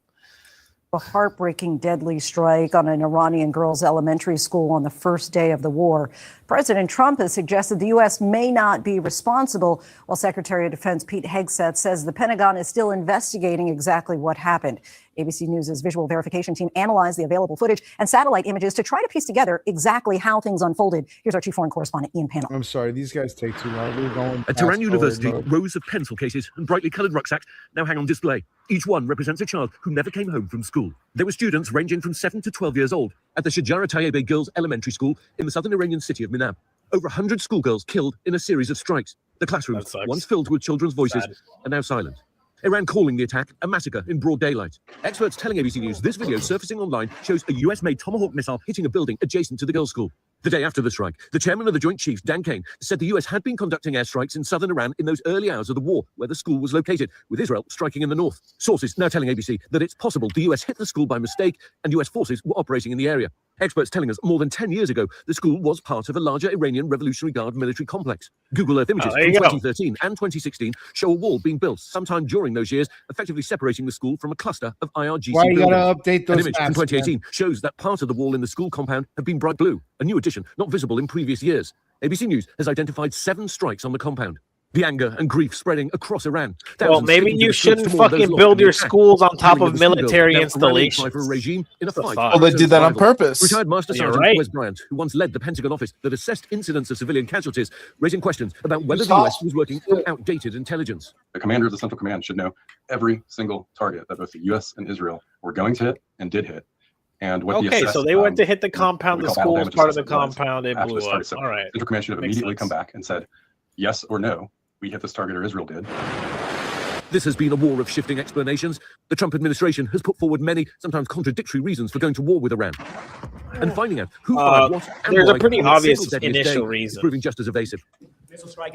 A heartbreaking, deadly strike on an Iranian girls' elementary school on the first day of the war. President Trump has suggested the U.S. may not be responsible, while Secretary of Defense Pete Hegseth says the Pentagon is still investigating exactly what happened. ABC News' visual verification team analyzed the available footage and satellite images to try to piece together exactly how things unfolded. Here's our chief foreign correspondent, Ian Pannell. I'm sorry, these guys take too long. We're going At Tehran University, rows of pencil cases and brightly coloured rucksacks now hang on display. Each one represents a child who never came home from school. There were students ranging from 7 to 12 years old at the Shajara Tayyebe Girls Elementary School in the southern Iranian city of Minab. Over 100 schoolgirls killed in a series of strikes. The classrooms, once filled with children's voices, are now silent. Iran calling the attack a massacre in broad daylight. Experts telling ABC News this video surfacing online shows a US-made Tomahawk missile hitting a building adjacent to the girls' school. The day after the strike, the chairman of the Joint Chiefs, Dan Kane, said the US had been conducting airstrikes in southern Iran in those early hours of the war, where the school was located, with Israel striking in the north. Sources now telling ABC that it's possible the US hit the school by mistake and US forces were operating in the area. Experts telling us more than 10 years ago, the school was part of a larger Iranian Revolutionary Guard military complex. Google Earth images from 2013 and 2016 show a wall being built sometime during those years, effectively separating the school from a cluster of IRGC Why you buildings. gotta update those An image from maps, 2018 man? shows that part of the wall in the school compound had been bright blue, a new addition not visible in previous years. ABC News has identified 7 strikes on the compound. The anger and grief spreading across Iran. Well, maybe you shouldn't fucking build your schools on top of military installations. Well, they did that on purpose. Retired Master You're Sergeant right. Wes Bryant, who once led the Pentagon office that assessed incidents of civilian casualties, raising questions about whether the US was working with outdated intelligence. The commander of the Central Command should know every single target that both the U.S. and Israel were going to hit and did hit. And what Okay, so they went to hit the compound, the school was part of the compound, it blew up. All right. Central Command should have Makes immediately sense. come back and said, yes or no, we hit this target or Israel did. This has been a war of shifting explanations. The Trump administration has put forward many, sometimes contradictory reasons for going to war with Iran. And finding out who fired what and there's a why pretty on its obvious single deadliest initial day reason. is proving just as evasive.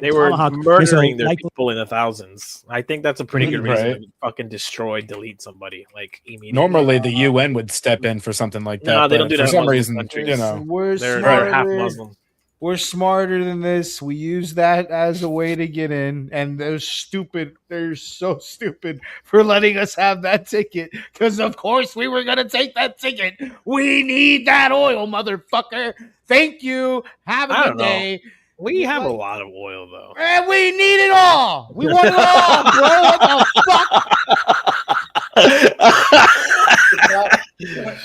They were Tomahawk murdering missile their likely- people in the thousands. I think that's a pretty good reason Right. to fucking destroy, delete somebody like immediately. Normally, the UN would step in for something like that. No, they but don't do for that in some Muslim reason, countries. you know, We're They're half smarter. Muslim. We're smarter than this. We use that as a way to get in, and they're stupid. They're so stupid for letting us have that ticket. Because of course we were gonna take that ticket. We need that oil, motherfucker. Thank you. Have a I good don't know. day. We have a lot of oil though. And we need it all. We want it all, bro. What the fuck?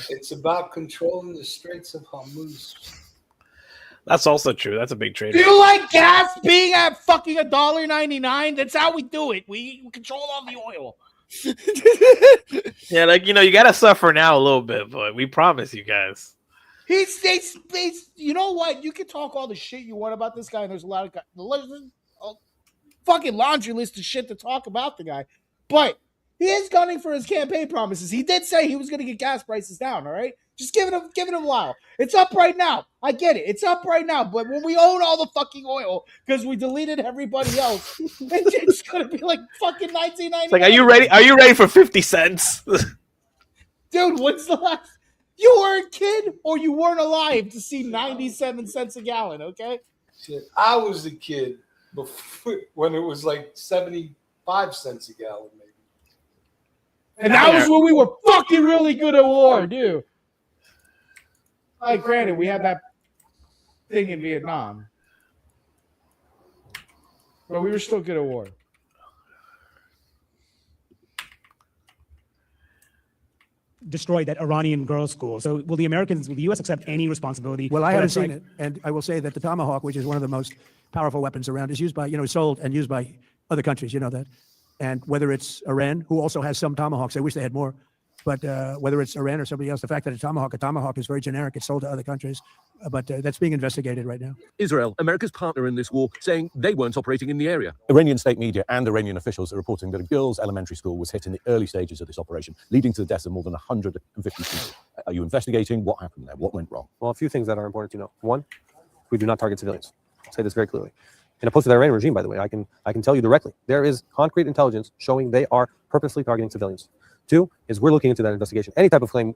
It's about controlling the Straits of Hormuz. That's also true. That's a big trade. Do you like gas being at fucking $1.99? That's how we do it. We control all the oil. Yeah, like you gotta suffer now a little bit, but we promise you guys. He's you know what? You can talk all the shit you want about this guy, and there's a lot of fucking laundry list of shit to talk about the guy. But he is gunning for his campaign promises. He did say he was going to get gas prices down. All right, just give it a while. It's up right now. I get it. It's up right now. But when we own all the fucking oil because we deleted everybody else, it's going to be like fucking $19.99. It's like, are you ready? Are you ready for 50 cents? Dude, what's the last? You were a kid or you weren't alive to see 97 cents a gallon, okay? Shit, I was a kid before, when it was like 75 cents a gallon, maybe. And that was when we were fucking really good at war, dude. Like, granted, we had that thing in Vietnam. But we were still good at war. Destroyed that Iranian girls' school. So will the U.S. accept any responsibility? Well, I for haven't that seen strike? it, and I will say that the Tomahawk, which is one of the most powerful weapons around, is used by, sold and used by other countries. You know that. And whether it's Iran, who also has some tomahawks, I wish they had more, but whether it's Iran or somebody else, the fact that a tomahawk is very generic. It's sold to other countries, but that's being investigated right now. Israel, America's partner in this war, saying they weren't operating in the area. Iranian state media and Iranian officials are reporting that a girls' elementary school was hit in the early stages of this operation, leading to the deaths of more than 150 people. Are you investigating? What happened there? What went wrong? Well, a few things that are important to know. One, we do not target civilians. I'll say this very clearly. In opposed to the Iranian regime, by the way, I can tell you directly, there is concrete intelligence showing they are purposely targeting civilians. Two is we're looking into that investigation. Any type of claim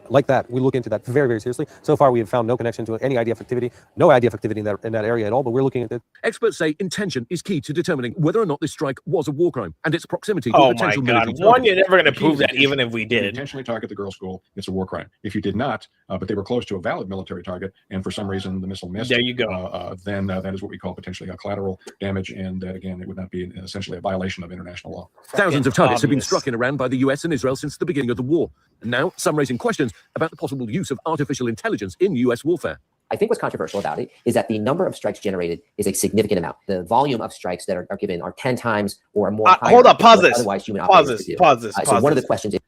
like that, we look into that very, very seriously. So far, we have found no connection to any IDF activity, no IDF activity in that area at all, but we're looking at it. Experts say intention is key to determining whether or not this strike was a war crime and its proximity to Oh my potential God. military One, you're targets. never going to prove that even if we If you did. intentionally target the girls' school, it's a war crime. If you did not, but they were close to a valid military target, and for some reason the missile missed, There you go. then that is what we call potentially a collateral damage, and again, it would not be essentially a violation of international law. Thousands of targets have been Obvious. struck in Iran by the US and Israel since the beginning of the war. And now, some raising questions about the possible use of artificial intelligence in US warfare. I think what's controversial about it is that the number of strikes generated is a significant amount. The volume of strikes that are given are 10 times or more. Hold up, pause than this. Otherwise, human Pause operators this. could do. Pause this. So Pause one of this. the questions is,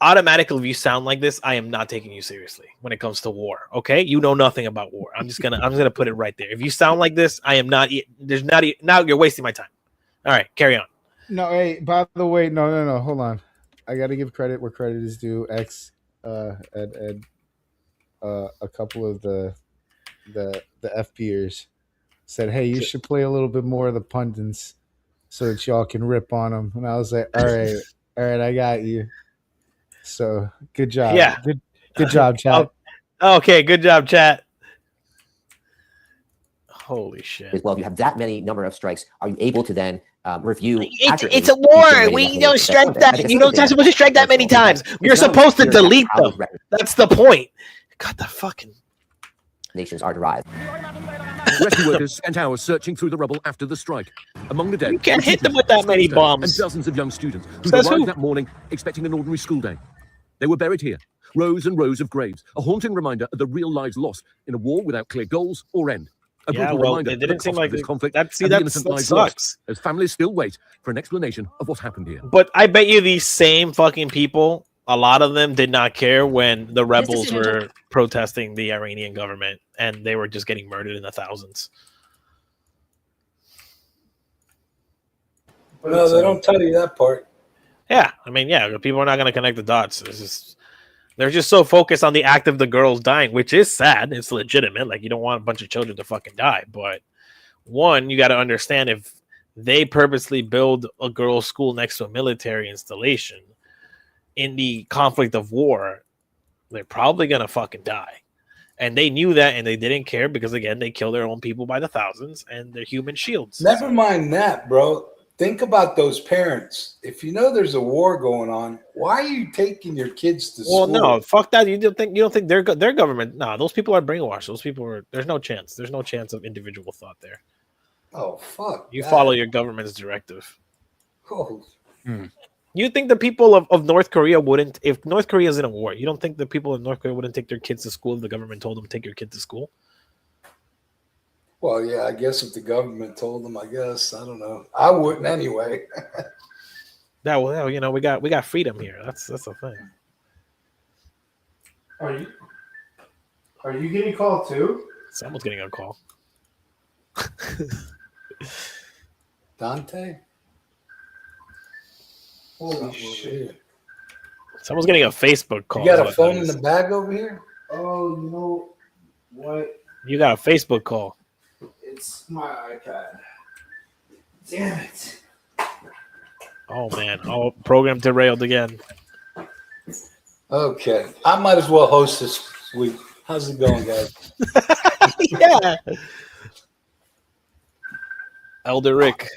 Automatically, if you sound like this, I am not taking you seriously when it comes to war. Okay, you know nothing about war. I'm just gonna put it right there. If you sound like this, I am not. Now you're wasting my time. All right, carry on. No, hey, by the way, no, hold on. I got to give credit where credit is due. And a couple of the FPers said, "Hey, you should play a little bit more of the pundits so that y'all can rip on them." And I was like, "All right, I got you." So good job. Yeah. Good job, chat. Okay, good job, chat. Holy shit. well, if you have that many number of strikes, are you able to then review? It's a war. We don't strike that. You don't supposed to strike that many times. You're supposed to delete them. That's the point. God, the fucking nations are derived. Rescue workers spent hours searching through the rubble after the strike. Among the dead, You can't were hit them teachers, with that many school staff, bombs. and dozens of young students who Says arrived who? that morning expecting an ordinary school day. They were buried here, rows and rows of graves, a haunting reminder of the real lives lost in a war without clear goals or end. A Yeah, brutal well, reminder it of the didn't seem cost like of this it- conflict that- see, and the that's- innocent that lives sucks. lost, as families still wait for an explanation of what happened here. But I bet you these same fucking people, a lot of them did not care when the rebels were protesting the Iranian government and they were just getting murdered in the thousands. No, they don't tell you that part. Yeah, I mean, yeah, people are not going to connect the dots. It's just they're just so focused on the act of the girls dying, which is sad. It's legitimate. Like, you don't want a bunch of children to fucking die. But one, you got to understand, if they purposely build a girls' school next to a military installation in the conflict of war, they're probably going to fucking die. And they knew that, and they didn't care because, again, they kill their own people by the thousands, and they're human shields. Never mind that, bro. Think about those parents. If you know there's a war going on, why are you taking your kids to Well, school? no, fuck that. You don't think their government? No, those people are brainwashed. Those people are. There's no chance. There's no chance of individual thought there. Oh, fuck. You that. follow your government's directive. Oh. You think the people of North Korea wouldn't, if North Korea is in a war, you don't think the people of North Korea wouldn't take their kids to school if the government told them take your kid to school? Well, yeah, I guess if the government told them, I guess. I don't know. I wouldn't anyway. That well, you know, we got freedom here. That's the thing. Are you getting called too? Someone's getting a call. Dante? Holy shit. Someone's getting a Facebook call. You got is a what phone that in is. the bag over here? Oh, you know what? You got a Facebook call. It's my iPad. Damn it. Oh man. Oh, program derailed again. Okay. I might as well host this week. How's it going, guys? Yeah. Elder Rick.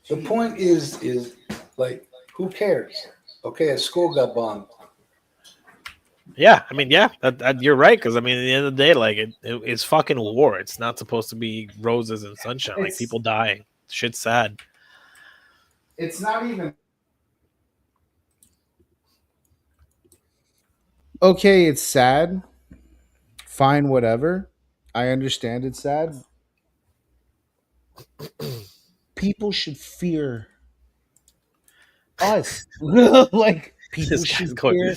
The point is like, who cares? Okay, a school got bombed. Yeah, I mean, yeah, that you're right. Because I mean, at the end of the day, like it's fucking war. It's not supposed to be roses and sunshine. Like people dying. Shit's sad. It's not even. Okay, it's sad. Fine, whatever. I understand it's sad. people should fear us. Like people should fear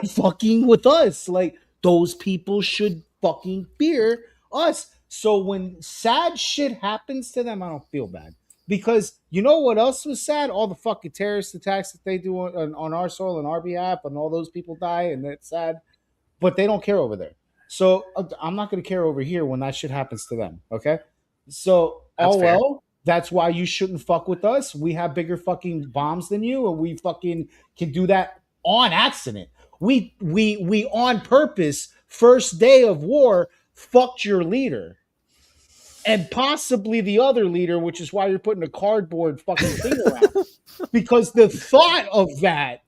fucking with us. Like those people should fucking fear us. So when sad shit happens to them, I don't feel bad. Because you know what else was sad? All the fucking terrorist attacks that they do on our soil, on our behalf, and all those people die, and that's sad. But they don't care over there. So I'm not going to care over here when that shit happens to them. Okay. So, That's fair. well, that's why you shouldn't fuck with us. We have bigger fucking bombs than you, and we fucking can do that on accident. We on purpose, first day of war, fucked your leader. And possibly the other leader, which is why you're putting a cardboard fucking thing around. Because the thought of that,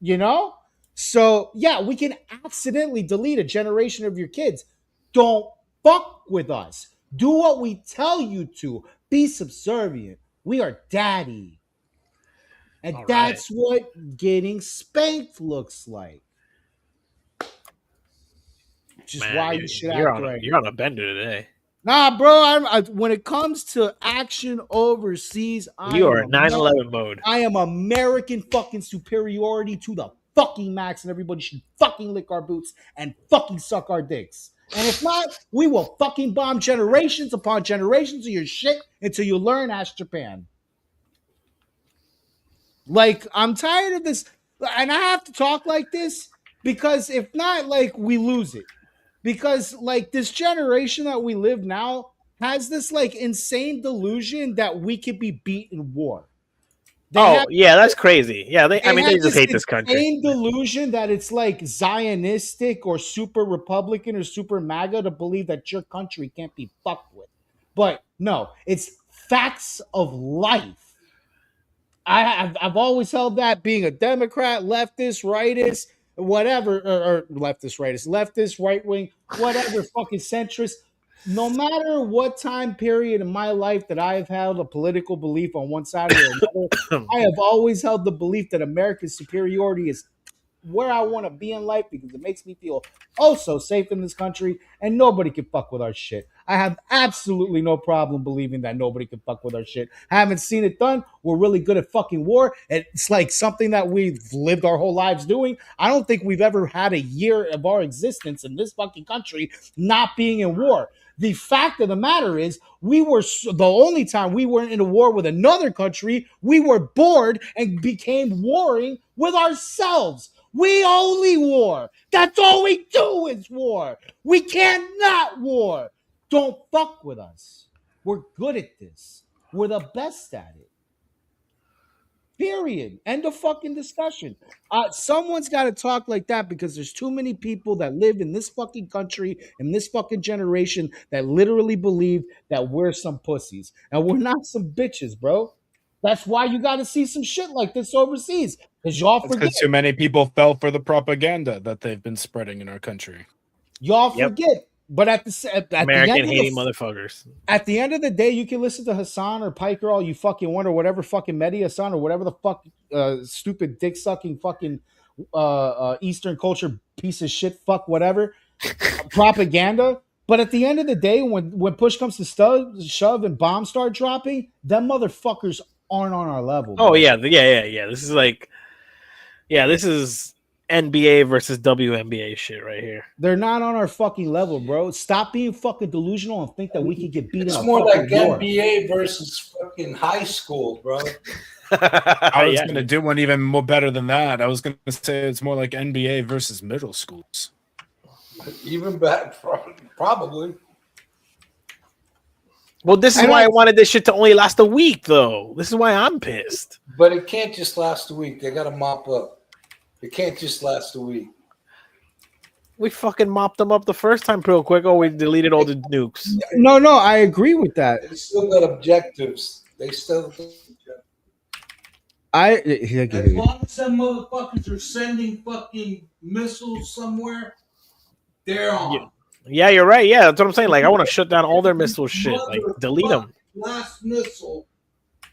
you know? So, yeah, we can accidentally delete a generation of your kids. Don't fuck with us. Do what we tell you to. Be subservient. We are daddy. And that's what getting spanked looks like. Which is why you should act right. You're on a bender today. Nah, bro. When it comes to action overseas, You are 9/11 mode. I am American fucking superiority to the fucking max, and everybody should fucking lick our boots and fucking suck our dicks. And if not, we will fucking bomb generations upon generations of your shit until you learn. Ask Japan. Like, I'm tired of this, and I have to talk like this because if not, like, we lose it. Because, like, this generation that we live now has this, like, insane delusion that we could be beat in war. That's crazy. Yeah, they just hate this country. Insane delusion that it's, like, Zionistic or super Republican or super MAGA to believe that your country can't be fucked with. But, no, it's facts of life. I've always held that, being a Democrat, leftist, rightist, whatever, or leftist, rightist, leftist, right wing, whatever, fucking centrist. No matter what time period in my life that I have held a political belief on one side or another, I have always held the belief that American superiority is where I want to be in life because it makes me feel so safe in this country and nobody can fuck with our shit. I have absolutely no problem believing that nobody can fuck with our shit. Haven't seen it done. We're really good at fucking war. It's like something that we've lived our whole lives doing. I don't think we've ever had a year of our existence in this fucking country not being in war. The fact of the matter is, we were the only time we weren't in a war with another country, we were bored and became warring with ourselves. We only war. That's all we do is war. We can't not war. Don't fuck with us. We're good at this. We're the best at it. Period. End of fucking discussion. Someone's got to talk like that because there's too many people that live in this fucking country, in this fucking generation, that literally believe that we're some pussies. And we're not some bitches, bro. That's why you got to see some shit like this overseas. Because y'all forget. Because too many people fell for the propaganda that they've been spreading in our country. Y'all forget. But at the American hating motherfuckers. At the end of the day, you can listen to Hassan or Piker all you fucking want, or whatever fucking Mehdi Hassan or whatever the fuck stupid dick sucking fucking Eastern culture piece of shit fuck whatever propaganda. But at the end of the day, when push comes to shove and bombs start dropping, them motherfuckers aren't on our level. Bro. Oh yeah. This is like, this is NBA versus WNBA shit right here. They're not on our fucking level, bro. Stop being fucking delusional and think that we can get beat. It's more like NBA versus fucking high school, bro. I was going to do one even more better than that. I was going to say it's more like NBA versus middle schools. Even better, probably. Well, this is why I wanted this shit to only last a week, though. This is why I'm pissed. But it can't just last a week. They got to mop up. It can't just last a week. We fucking mopped them up the first time real quick. Oh, we deleted all the nukes. No, I agree with that. They still got objectives. As long as some motherfuckers are sending fucking missiles somewhere, they're on. Yeah, you're right. Yeah, that's what I'm saying. Like, I want to shut down all their missile shit. Like, delete them. Last missile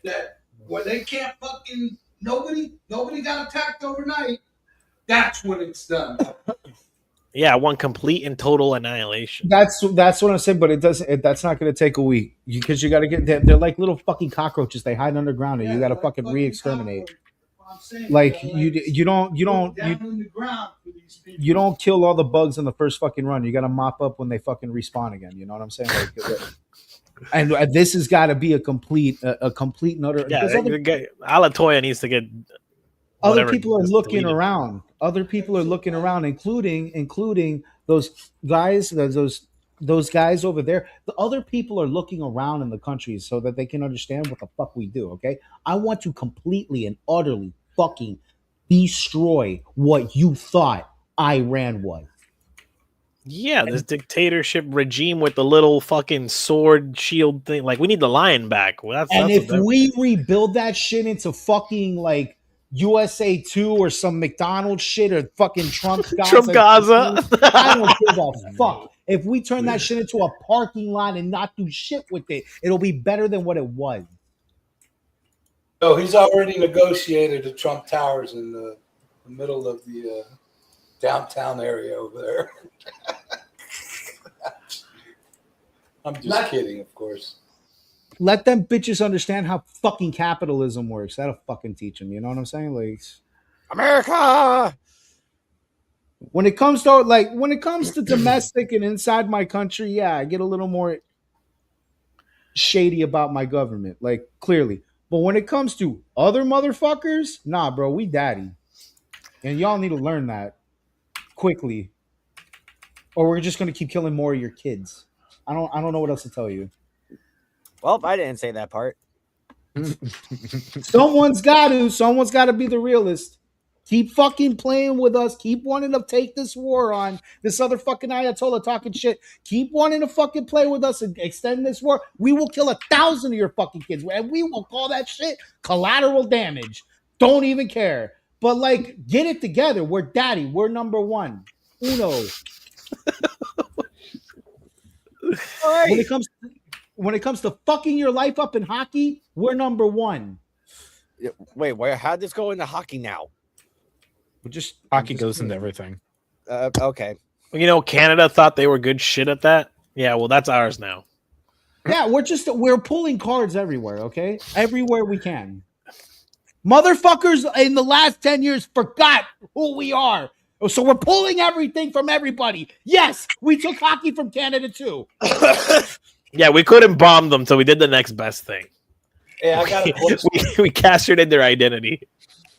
that when they can't fucking nobody got attacked overnight. That's when it's done. Yeah, one complete and total annihilation. That's what I'm saying, but it doesn't. That's not going to take a week because you got to get. They're like little fucking cockroaches. They hide underground, and you got to fucking re-exterminate. Like you don't kill all the bugs in the first fucking run. You got to mop up when they fucking respawn again. You know what I'm saying? Like, and this has got to be a complete and utter. Yeah, because Alatoya needs to get. Other people are looking around. Other people are looking around, including those guys, those guys over there. The other people are looking around in the country so that they can understand what the fuck we do. Okay, I want to completely and utterly fucking destroy what you thought Iran was. Yeah, this dictatorship regime with the little fucking sword shield thing. Like, we need the lion back. Well, If we rebuild that shit into fucking like USA 2 or some McDonald's shit or fucking Trump Gaza. I don't give a fuck. If we turn that shit into a parking lot and not do shit with it, it'll be better than what it was. Oh, he's already negotiated the Trump Towers in the middle of the downtown area over there. I'm just kidding, of course. Let them bitches understand how fucking capitalism works. That'll fucking teach them. You know what I'm saying? Like, America. When it comes to domestic and inside my country, yeah, I get a little more shady about my government, like clearly. But when it comes to other motherfuckers, nah, bro, we daddy, and y'all need to learn that quickly, or we're just gonna keep killing more of your kids. I don't know what else to tell you. Well, I didn't say that part. Someone's got to be the realist. Keep fucking playing with us. Keep wanting to take this war on. This other fucking Ayatollah talking shit. Keep wanting to fucking play with us and extend this war. We will kill 1,000 of your fucking kids, and we will call that shit collateral damage. Don't even care. But like, get it together. We're daddy. We're number one. Uno. When it comes to fucking your life up in hockey, we're number one. Wait, how'd this go into hockey now? Hockey goes into everything. Okay. Well, you know, Canada thought they were good shit at that. Yeah, well, that's ours now. Yeah, we're pulling cards everywhere, okay? Everywhere we can. Motherfuckers in the last 10 years forgot who we are. So we're pulling everything from everybody. Yes, we took hockey from Canada too. Yeah, we couldn't bomb them, so we did the next best thing. Yeah, I got we castrated their identity.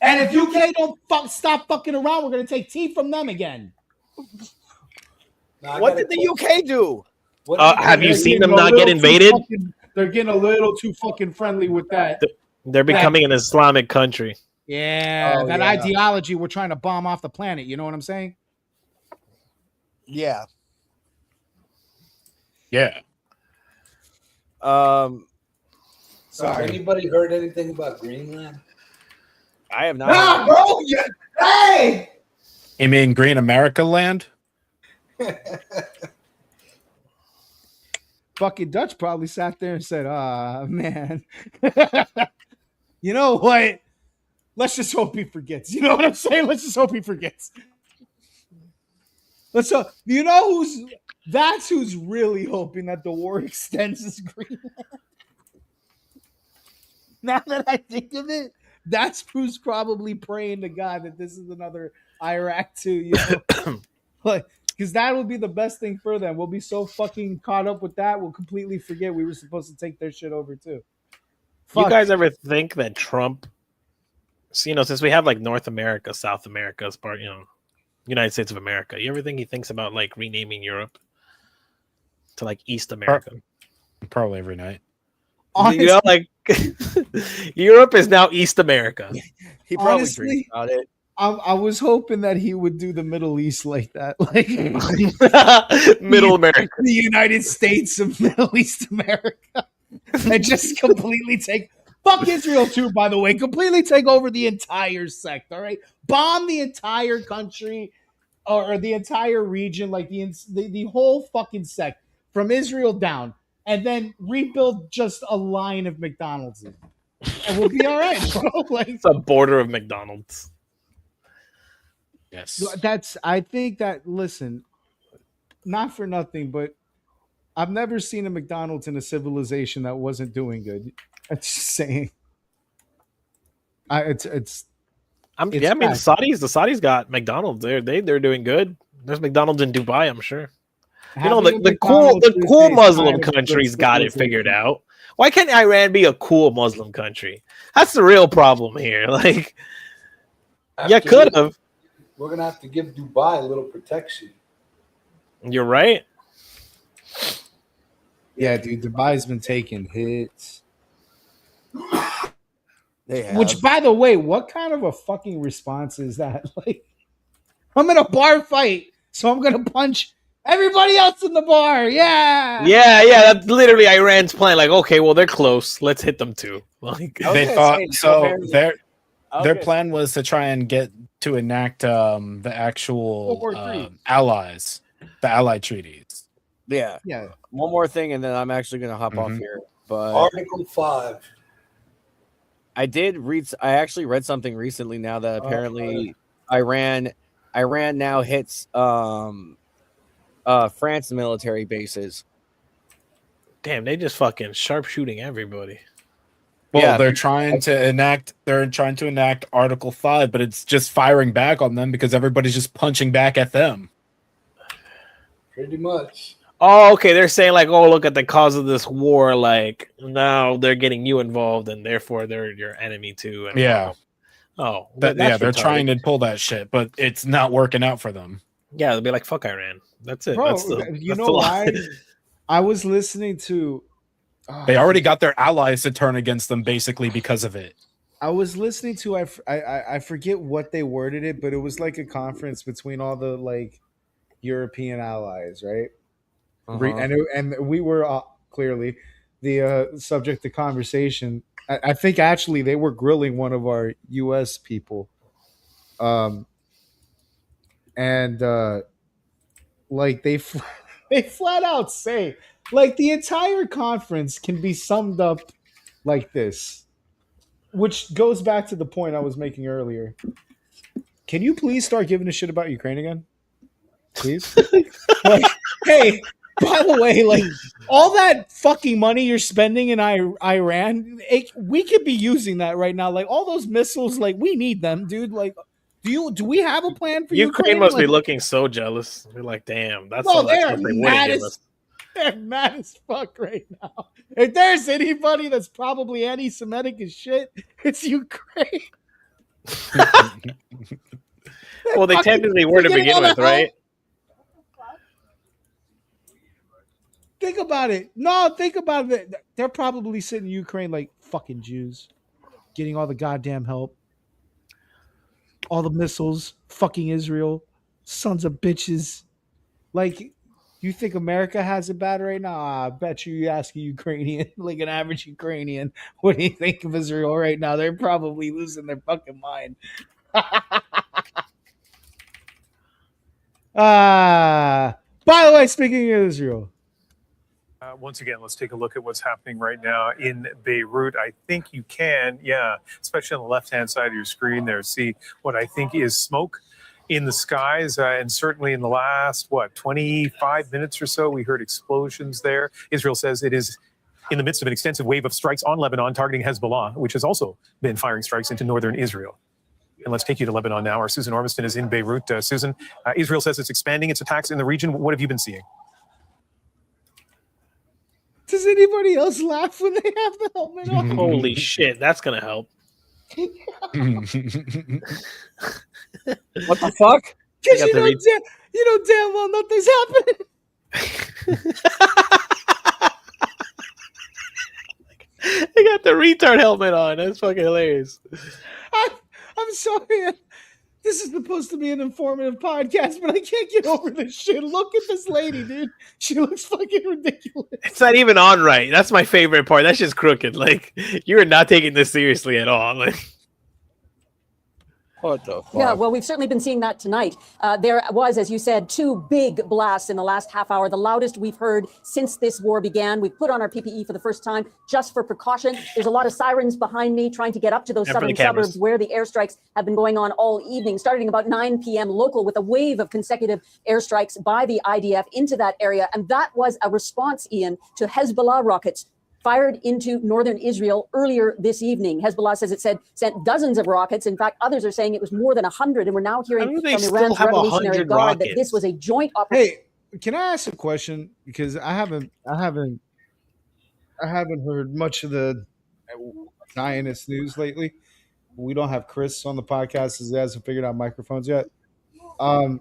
And if UK don't stop fucking around, we're gonna take tea from them again. What did the UK do? Have you seen them not get invaded? They're getting a little too fucking friendly with that. They're becoming an Islamic country. Yeah, ideology we're trying to bomb off the planet. You know what I'm saying? Yeah. Yeah. Sorry. Anybody heard anything about Greenland? I have not. Nah, bro. Yeah. Hey. You mean Green America land? Fucking Dutch probably sat there and said, man. You know what? Let's just hope he forgets. You know what I'm saying? Let's just hope he forgets. You know that's who's really hoping that the war extends is Greenland. Now that I think of it, that's who's probably praying to God that this is another Iraq too, you know? Like, because that would be the best thing for them. We'll be so fucking caught up with that, we'll completely forget we were supposed to take their shit over too. You guys ever think that Trump, since we have like North America, South America as part, United States of America, you ever think he thinks about like renaming Europe to like East America? Probably every night. Honestly, like Europe is now East America. He probably dreams about it. I was hoping that he would do the Middle East like that, like Middle America, the United States of Middle East America, and just completely fuck Israel too. By the way, completely take over the entire sect. All right, bomb the entire country or the entire region, like the whole fucking sect from Israel down, and then rebuild just a line of McDonald's, and we'll be all right, bro. Like, it's a border of McDonald's. Yes. I think that, listen, not for nothing, but I've never seen a McDonald's in a civilization that wasn't doing good. I'm just saying. It's I mean, the Saudis got McDonald's. They're doing good. There's McDonald's in Dubai, I'm sure. Having a The cool McDonald's is a Muslim sign of countries got it figured civilization. out. Why can't Iran be a cool Muslim country? That's the real problem here. Like, you could have. We're gonna have to give Dubai a little protection. You're right. Yeah, dude, Dubai's been taking hits. They have. Which, by the way, what kind of a fucking response is that? Like, I'm in a bar fight, so I'm gonna punch everybody else in the bar. Yeah. Yeah. That's literally Iran's plan. Like, okay, well, they're close. Let's hit them too. Like, They thought so. Their plan was to try and get to enact the actual allies, the allied treaties. Yeah. One more thing, and then I'm actually going to hop off here. But Article 5. I actually read something recently now that apparently Iran now hits France military bases. damn, they just fucking sharpshooting everybody. Well, they're trying to enact Article 5, but it's just firing back on them because everybody's just punching back at them. Pretty much. Oh, okay. They're saying like, oh, look at the cause of this war. Like now they're getting you involved, and therefore they're your enemy too. And Yeah. Oh, they're retarded. trying to pull that shit, but it's not working out for them. Yeah, they'll be like, fuck Iran. That's it. Bro, that's you know why? I was listening to. They already got their allies to turn against them basically because of it. I was listening to I forget what they worded it, but it was like a conference between all the like European allies, right? And we were clearly the subject of conversation. I think actually they were grilling one of our U.S. people, and like they flat out say like the entire conference can be summed up like this. Which goes back to the point I was making earlier. Can you please start giving a shit about Ukraine again? Please? Like, hey, by the way, like all that fucking money you're spending in Iran, we could be using that right now. Like all those missiles, like we need them, dude. Like, do we have a plan for Ukraine? Must be looking so jealous. They're like, damn, that's all that stuff they wouldn't give us. They're mad as fuck right now. If there's anybody that's probably anti-Semitic as shit, it's Ukraine. Well, they technically were to begin with, right? Think about it. No, think about it. They're probably sitting in Ukraine like fucking Jews, getting all the goddamn help, all the missiles, fucking Israel, sons of bitches. Like, you think America has it bad right now? I bet you ask a Ukrainian, like an average Ukrainian, what do you think of Israel right now? They're probably losing their fucking mind. By the way, speaking of Israel. Once again, let's take a look at what's happening right now in Beirut. I think you can, especially on the left-hand side of your screen there, see what I think is smoke in the skies. And certainly in the last, 25 minutes or so, we heard explosions there. Israel says it is in the midst of an extensive wave of strikes on Lebanon targeting Hezbollah, which has also been firing strikes into northern Israel. And let's take you to Lebanon now. Our Susan Ormiston is in Beirut. Susan, Israel says it's expanding its attacks in the region. What have you been seeing? Does anybody else laugh when they have the helmet on? Holy shit, that's gonna help. What the fuck? Because you know damn well nothing's happening. They got the retard helmet on. That's fucking hilarious. I'm sorry. This is supposed to be an informative podcast, but I can't get over this shit. Look at this lady, dude. She looks fucking ridiculous. It's not even on right. That's my favorite part. That's just crooked. Like, you're not taking this seriously at all. Like, What the fuck? Yeah, well, we've certainly been seeing that tonight. There was, as you said, 2 big blasts in the last half hour, the loudest we've heard since this war began. We've put on our PPE for the first time just for precaution. There's a lot of sirens behind me trying to get up to those southern suburbs where the airstrikes have been going on all evening, starting about 9 p.m. local with a wave of consecutive airstrikes by the IDF into that area. And that was a response, Ian, to Hezbollah rockets fired into northern Israel earlier this evening. Hezbollah says it sent dozens of rockets. In fact, others are saying it was more than 100. And we're now heard from Iran's Revolutionary Guard that this was a joint operation. Hey, can I ask a question? Because I haven't heard much of the Zionist news lately. We don't have Chris on the podcast as he hasn't figured out microphones yet. How's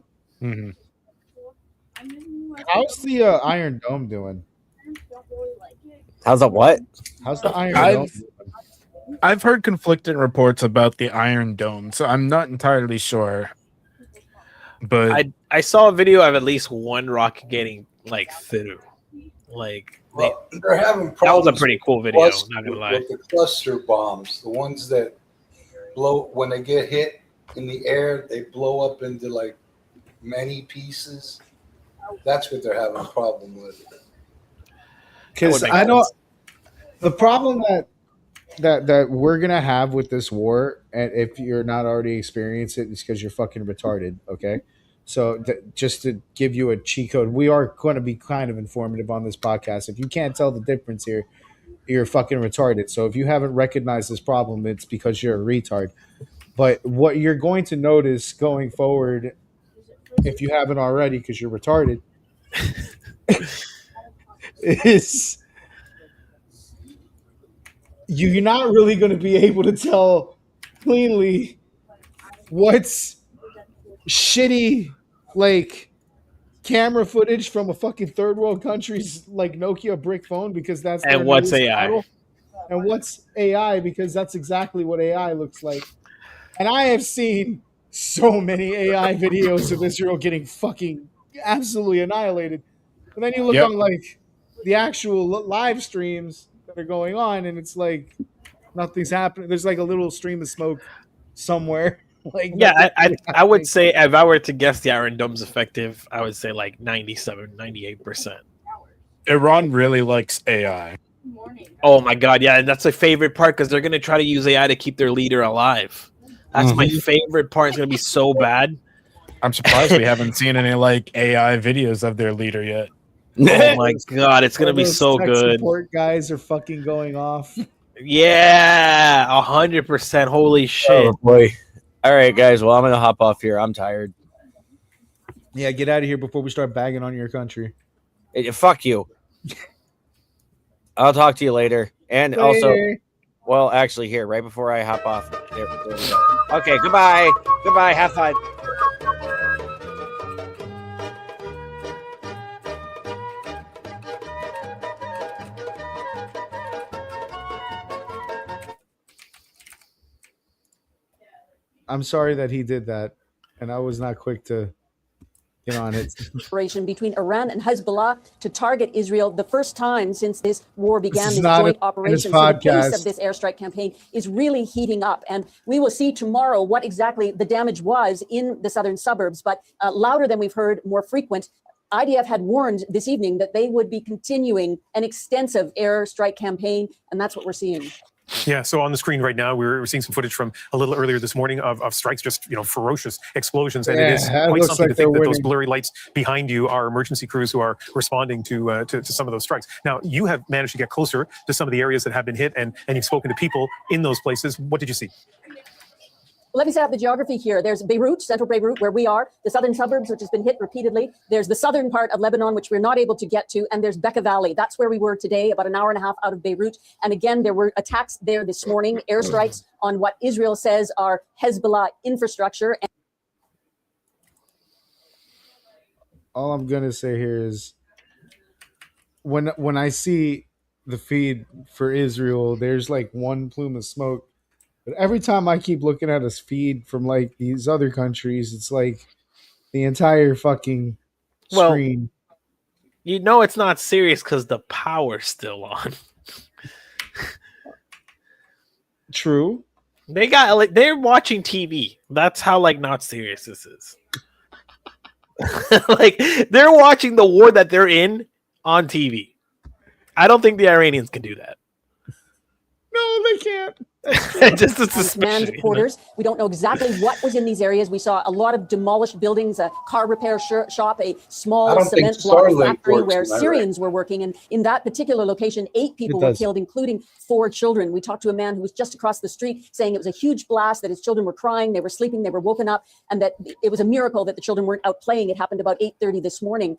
the Iron Dome doing? How's the what? How's the Iron Dome? I've heard conflicting reports about the Iron Dome, so I'm not entirely sure. But I saw a video of at least one rocket getting like through. Like they're having problems. That was a pretty cool video. Not gonna lie. With the cluster bombs, the ones that blow when they get hit in the air, they blow up into like many pieces. That's what they're having a problem with. Because I know the problem that we're gonna have with this war, and if you're not already experiencing it, is because you're fucking retarded. Okay, so just to give you a cheat code, we are going to be kind of informative on this podcast. If you can't tell the difference here, you're fucking retarded. So if you haven't recognized this problem, it's because you're a retard. But what you're going to notice going forward, if you haven't already, because you're retarded. Is you're not really going to be able to tell cleanly what's shitty like camera footage from a fucking third world country's like Nokia brick phone because that's and what's AI model, and what's AI because that's exactly what AI looks like. And I have seen so many AI videos of Israel getting fucking absolutely annihilated. And then you look on like the actual live streams that are going on, and it's like nothing's happening. There's like a little stream of smoke somewhere. Like I would say if I were to guess the Iron Dome's effective, I would say like 98%. Iran really likes AI. Oh my god, yeah, and that's a favorite part because they're gonna try to use AI to keep their leader alive. That's my favorite part. It's gonna be so bad. I'm surprised we haven't seen any like AI videos of their leader yet. Oh my god, it's gonna be so good. Support guys are fucking going off. Yeah, 100%. Holy shit! Oh boy! All right, guys. Well, I'm gonna hop off here. I'm tired. Yeah, get out of here before we start bagging on your country. Hey, fuck you. I'll talk to you later. And also, well, actually, here right before I hop off. There we go. Okay, goodbye. Goodbye. Have fun. I'm sorry that he did that, and I was not quick to get on it. Operation between Iran and Hezbollah to target Israel, the first time since this war began, this not joint a operation. So the pace of this airstrike campaign is really heating up. And we will see tomorrow what exactly the damage was in the southern suburbs, but louder than we've heard, more frequent. IDF had warned this evening that they would be continuing an extensive airstrike campaign, and that's what we're seeing. Yeah, so on the screen right now, we're seeing some footage from a little earlier this morning of strikes, just ferocious explosions, and it is quite something to think that those blurry lights behind you are emergency crews who are responding to some of those strikes. Now, you have managed to get closer to some of the areas that have been hit, and you've spoken to people in those places. What did you see? Let me set up the geography here. There's Beirut, central Beirut, where we are, the southern suburbs, which has been hit repeatedly. There's the southern part of Lebanon, which we're not able to get to. And there's Bekaa Valley. That's where we were today, about an hour and a half out of Beirut. And again, there were attacks there this morning, airstrikes on what Israel says are Hezbollah infrastructure. All I'm going to say here is when I see the feed for Israel, there's like one plume of smoke. But every time I keep looking at his feed from like these other countries, it's like the entire fucking screen. You know it's not serious because the power's still on. True. They're watching TV. That's how not serious this is. They're watching the war that they're in on TV. I don't think the Iranians can do that. No, they can't. Just a suspicion. Command quarters. We don't know exactly what was in these areas. We saw a lot of demolished buildings, a car repair shop, a small cement block factory where Syrians were working. And in that particular location, 8 people were killed, including 4 children. We talked to a man who was just across the street saying it was a huge blast, that his children were crying, they were sleeping, they were woken up, and that it was a miracle that the children weren't out playing. It happened about 8:30 this morning.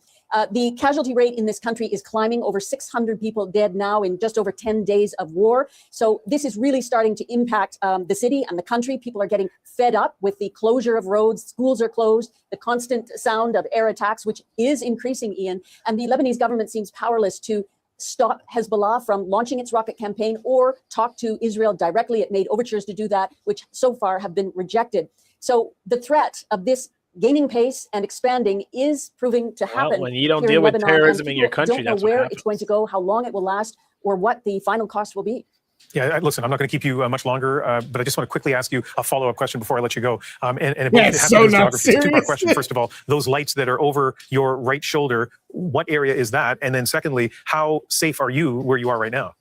The casualty rate in this country is climbing. Over 600 people dead now in just over 10 days of war. So this is really starting to impact the city and the country. People are getting fed up with the closure of roads. Schools are closed, the constant sound of air attacks, which is increasing, Ian. And the Lebanese government seems powerless to stop Hezbollah from launching its rocket campaign or talk to Israel directly. It made overtures to do that, which so far have been rejected. So the threat of this gaining pace and expanding is proving to happen. When you don't deal with terrorism in your country, don't know where it's going to go, how long it will last, or what the final cost will be. Yeah, listen, I'm not going to keep you much longer, but I just want to quickly ask you a follow-up question before I let you go. It's so not serious. It's a two-part question. First of all, those lights that are over your right shoulder, what area is that? And then secondly, how safe are you where you are right now?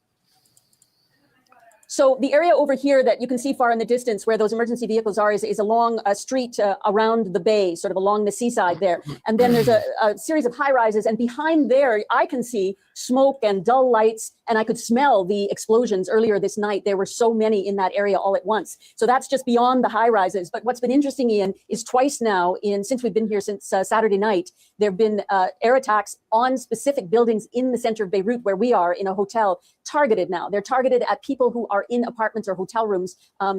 So the area over here that you can see far in the distance where those emergency vehicles are is along a street around the bay, sort of along the seaside there. And then there's a series of high rises. And behind there, I can see smoke and dull lights. And I could smell the explosions earlier this night. There were so many in that area all at once. So that's just beyond the high rises. But what's been interesting, Ian, is twice now, since we've been here since Saturday night, there have been air attacks on specific buildings in the center of Beirut where we are in a hotel, targeted now. They're targeted at people who are in apartments or hotel rooms.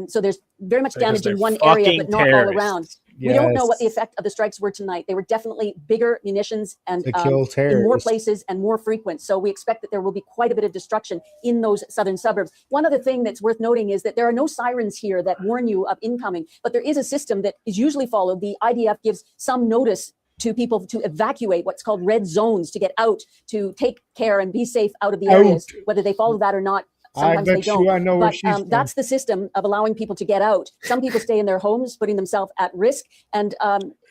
So there's very much damage in one area, but not all around. Yes. We don't know what the effect of the strikes were tonight. They were definitely bigger munitions and in more places and more frequent. So we expect that there will be quite a bit of destruction in those southern suburbs. One other thing that's worth noting is that there are no sirens here that warn you of incoming, but there is a system that is usually followed. The IDF gives some notice to people to evacuate, what's called red zones, to get out, to take care and be safe out of the areas, whether they follow that or not. Sometimes they don't. I know but that's the system of allowing people to get out. Some people stay in their homes, putting themselves at risk. And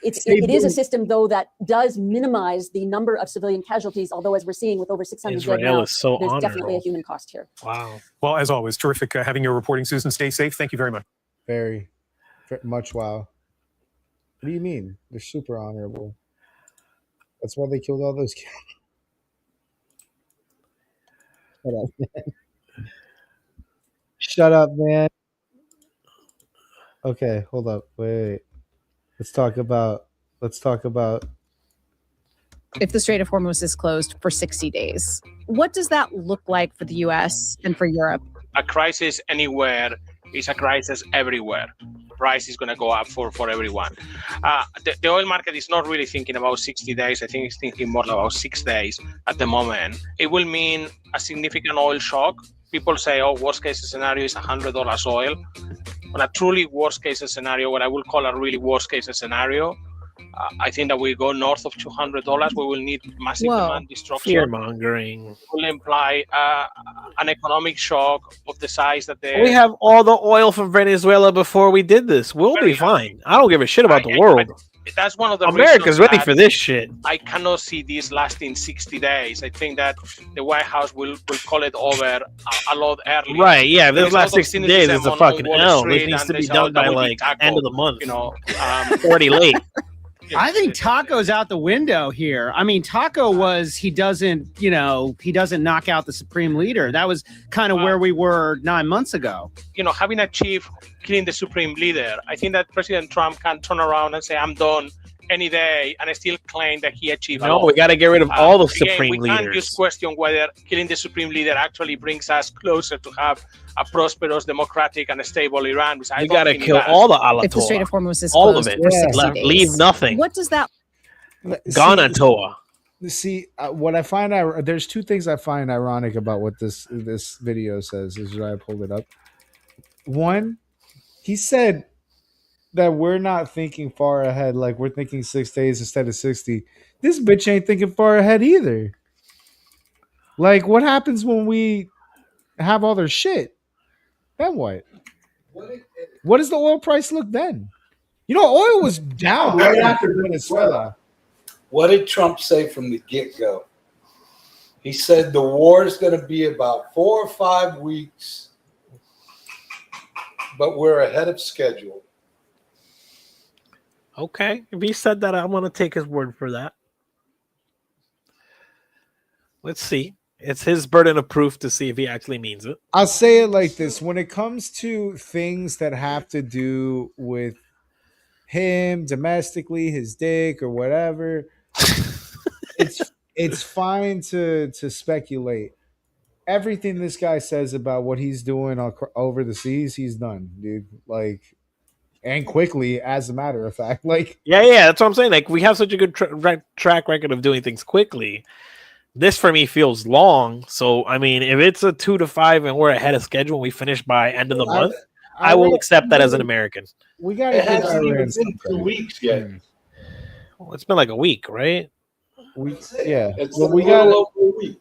it is a system, though, that does minimize the number of civilian casualties, although as we're seeing with over 600 dead now, there's definitely a human cost here. Wow. Well, as always, terrific having your reporting, Susan. Stay safe. Thank you very much. Very much wow. What do you mean? They're super honorable. That's why they killed all those kids. Shut up, man. Shut up, man. Okay, hold up. Wait. Let's talk about if the Strait of Hormuz is closed for 60 days. What does that look like for the US and for Europe? A crisis anywhere is a crisis everywhere. Price is going to go up for everyone. The oil market is not really thinking about 60 days. I think it's thinking more about 6 days at the moment. It will mean a significant oil shock. People say, oh, worst case scenario is $100 oil. On a truly worst case scenario, what I will call a really worst case scenario, I think that we go north of $200. We will need massive demand destruction. Fear mongering. It will imply an economic shock of the size that we have all the oil from Venezuela before we did this. We'll be fine. I don't give a shit about the world. That's one of the America's ready for this shit. I cannot see this lasting 60 days. I think that the White House will call it over a lot earlier. Right, yeah. If this last 60 days is a fucking L. It needs to be done by like end of the month. Already late. I think Taco's out the window here. I mean, Taco he doesn't knock out the supreme leader. That was kind of where we were 9 months ago. Having achieved killing the supreme leader, I think that President Trump can turn around and say, I'm done any day, and I still claim that he achieved a lot. No, we got to get rid of all the supreme leaders. We can't just question whether killing the supreme leader actually brings us closer to have a prosperous, democratic, and stable Iran. We got to kill all the Ayatollah. If the Strait of Hormuz is all closed of it. for 60 days. Leave nothing. What does that... Ganatoa. See, what I find there's two things I find ironic about what this video says. This is why I pulled it up. One, he said that we're not thinking far ahead, like we're thinking 6 days instead of 60. This bitch ain't thinking far ahead either. Like, what happens when we have all their shit? Then what? What does the oil price look then? You know, oil was down right after Venezuela. What did Trump say from the get-go? He said the war is going to be about 4 or 5 weeks, but we're ahead of schedule. Okay, if he said that, I'm gonna take his word for that. Let's see. It's his burden of proof to see if he actually means it. I'll say it like this: when it comes to things that have to do with him domestically, his dick or whatever, it's fine to speculate. Everything this guy says about what he's doing over the seas, he's done, dude. Like, and quickly, as a matter of fact. Like, yeah, that's what I'm saying. Like, we have such a good track record of doing things quickly. This for me feels long. So, I mean, if it's a 2 to 5 and we're ahead of schedule and we finish by end of the month, I will accept that as an American. We got to It hasn't even been 2 weeks yet. Well, it's been like a week, right? Yeah, It's well, we got over a week.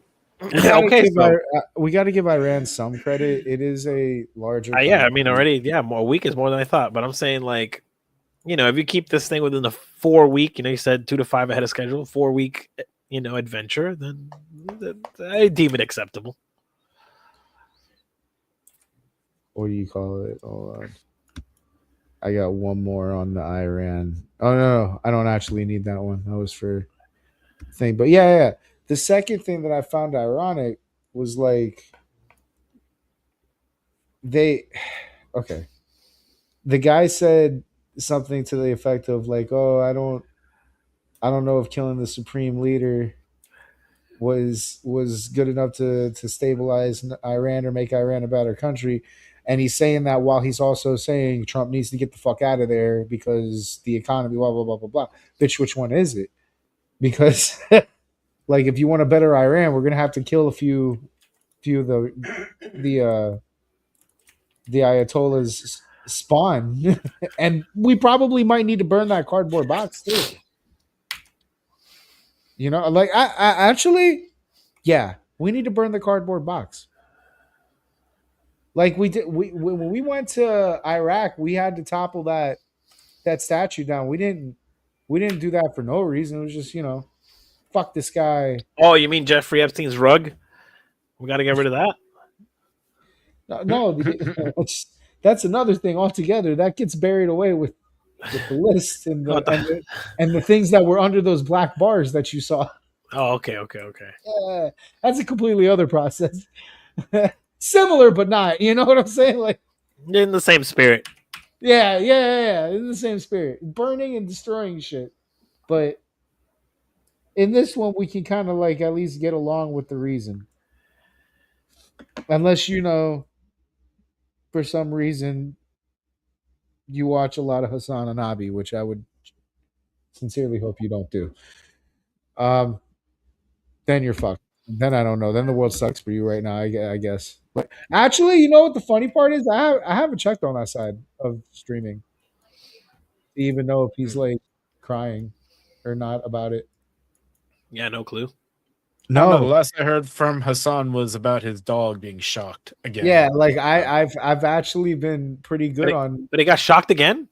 We got to give Iran some credit. It is a larger. Yeah, I mean, already, a week is more than I thought. But I'm saying, like, you know, if you keep this thing within the 4 week, you said 2 to 5 ahead of schedule, 4 week, adventure, then I deem it acceptable. What do you call it? Hold on. I got one more on the Iran. Oh no, I don't actually need that one. That was for thing. But yeah. The second thing that I found ironic was like the guy said something to the effect of like, "Oh, I don't know if killing the supreme leader was good enough to stabilize Iran or make Iran a better country." And he's saying that while he's also saying Trump needs to get the fuck out of there because the economy, blah, blah, blah, blah, blah. Bitch, which one is it? Because like, if you want a better Iran, we're gonna have to kill a few of the Ayatollah's spawn, and we probably might need to burn that cardboard box too. Like I actually, yeah, we need to burn the cardboard box. Like we did, when we went to Iraq, we had to topple that statue down. We didn't do that for no reason. It was just fuck this guy. Oh, you mean Jeffrey Epstein's rug? We got to get rid of that. No, that's another thing altogether. That gets buried away with the list and the things that were under those black bars that you saw. Oh, okay. Yeah, that's a completely other process. Similar, but not. You know what I'm saying? Like, in the same spirit. Yeah. In the same spirit, burning and destroying shit. But in this one, we can kind of like at least get along with the reason. Unless, for some reason, you watch a lot of Hassan Anabi, which I would sincerely hope you don't do. Then you're fucked. Then I don't know. Then the world sucks for you right now, I guess. But actually, you know what the funny part is? I haven't checked on that side of streaming to even know if he's like crying or not about it. Yeah, no clue. No, the last I heard from Hassan was about his dog being shocked again. Yeah, like I've actually been pretty good But he got shocked again?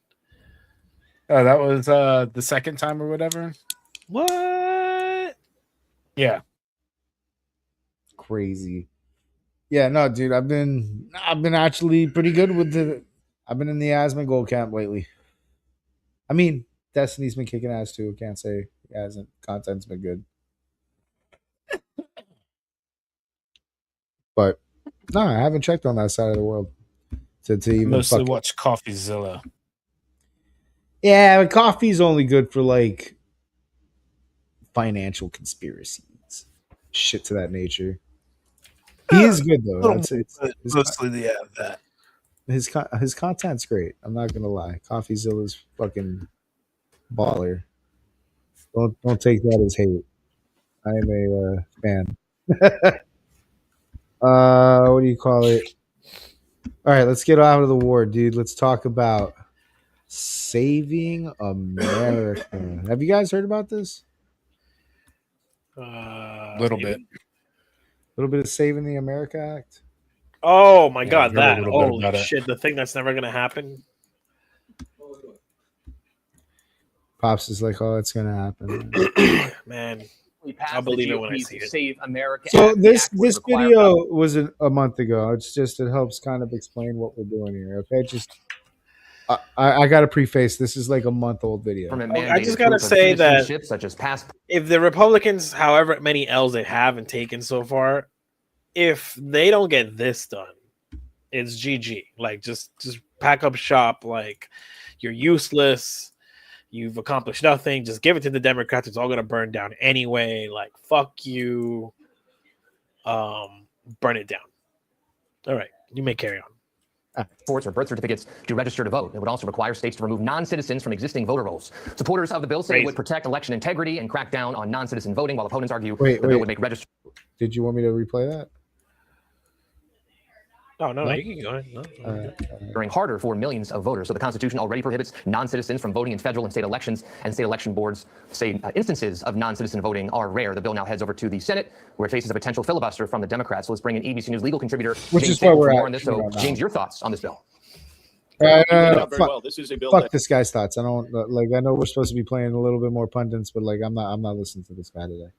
Oh, that was the second time or whatever. What? Yeah. Crazy. Yeah, no, dude, I've been actually pretty good with I've been in the Asmongold camp lately. I mean, Destiny's been kicking ass too. Can't say it hasn't. Content's been good. But no, I haven't checked on that side of the world to even mostly watch CoffeeZilla. Yeah, but coffee's only good for like financial conspiracies, shit to that nature. He is good though. Mostly that. His content's great. I'm not gonna lie. CoffeeZilla's fucking baller. Don't take that as hate. I am a fan. What do you call it? All right, let's get out of the war, dude. Let's talk about saving America. Have you guys heard about this? Little bit. A little bit of Saving the America Act. Oh my God, I heard that! a little bit Holy about it. shit! The thing that's never gonna happen. Pops is like, oh, it's gonna happen. Man, I'll believe it when I see it. Save America. So this video was a month ago. It's just it helps kind of explain what we're doing here. Okay, just I got to preface. This is like a month-old video. I just gotta say that if the Republicans, however many L's they haven't taken so far, if they don't get this done, it's GG. Like just pack up shop. Like you're useless. You've accomplished nothing. Just give it to the Democrats. It's all gonna burn down anyway. Like fuck you. Burn it down. All right, you may carry on. Passports or birth certificates to register to vote. It would also require states to remove non-citizens from existing voter rolls. Supporters of the bill say it would protect election integrity and crack down on non-citizen voting, while opponents argue the bill would make register. Did you want me to replay that? Oh, no, you can go ahead. Harder for millions of voters. So the Constitution already prohibits non-citizens from voting in federal and state elections, and state election boards say instances of non-citizen voting are rare. The bill now heads over to the Senate, where it faces a potential filibuster from the Democrats. So let's bring in ABC News legal contributor Which James is where we're for more at on this. So, James, your thoughts on this bill? Fuck this guy's thoughts. I don't like. I know we're supposed to be playing a little bit more pundits, but like, I'm not listening to this guy today.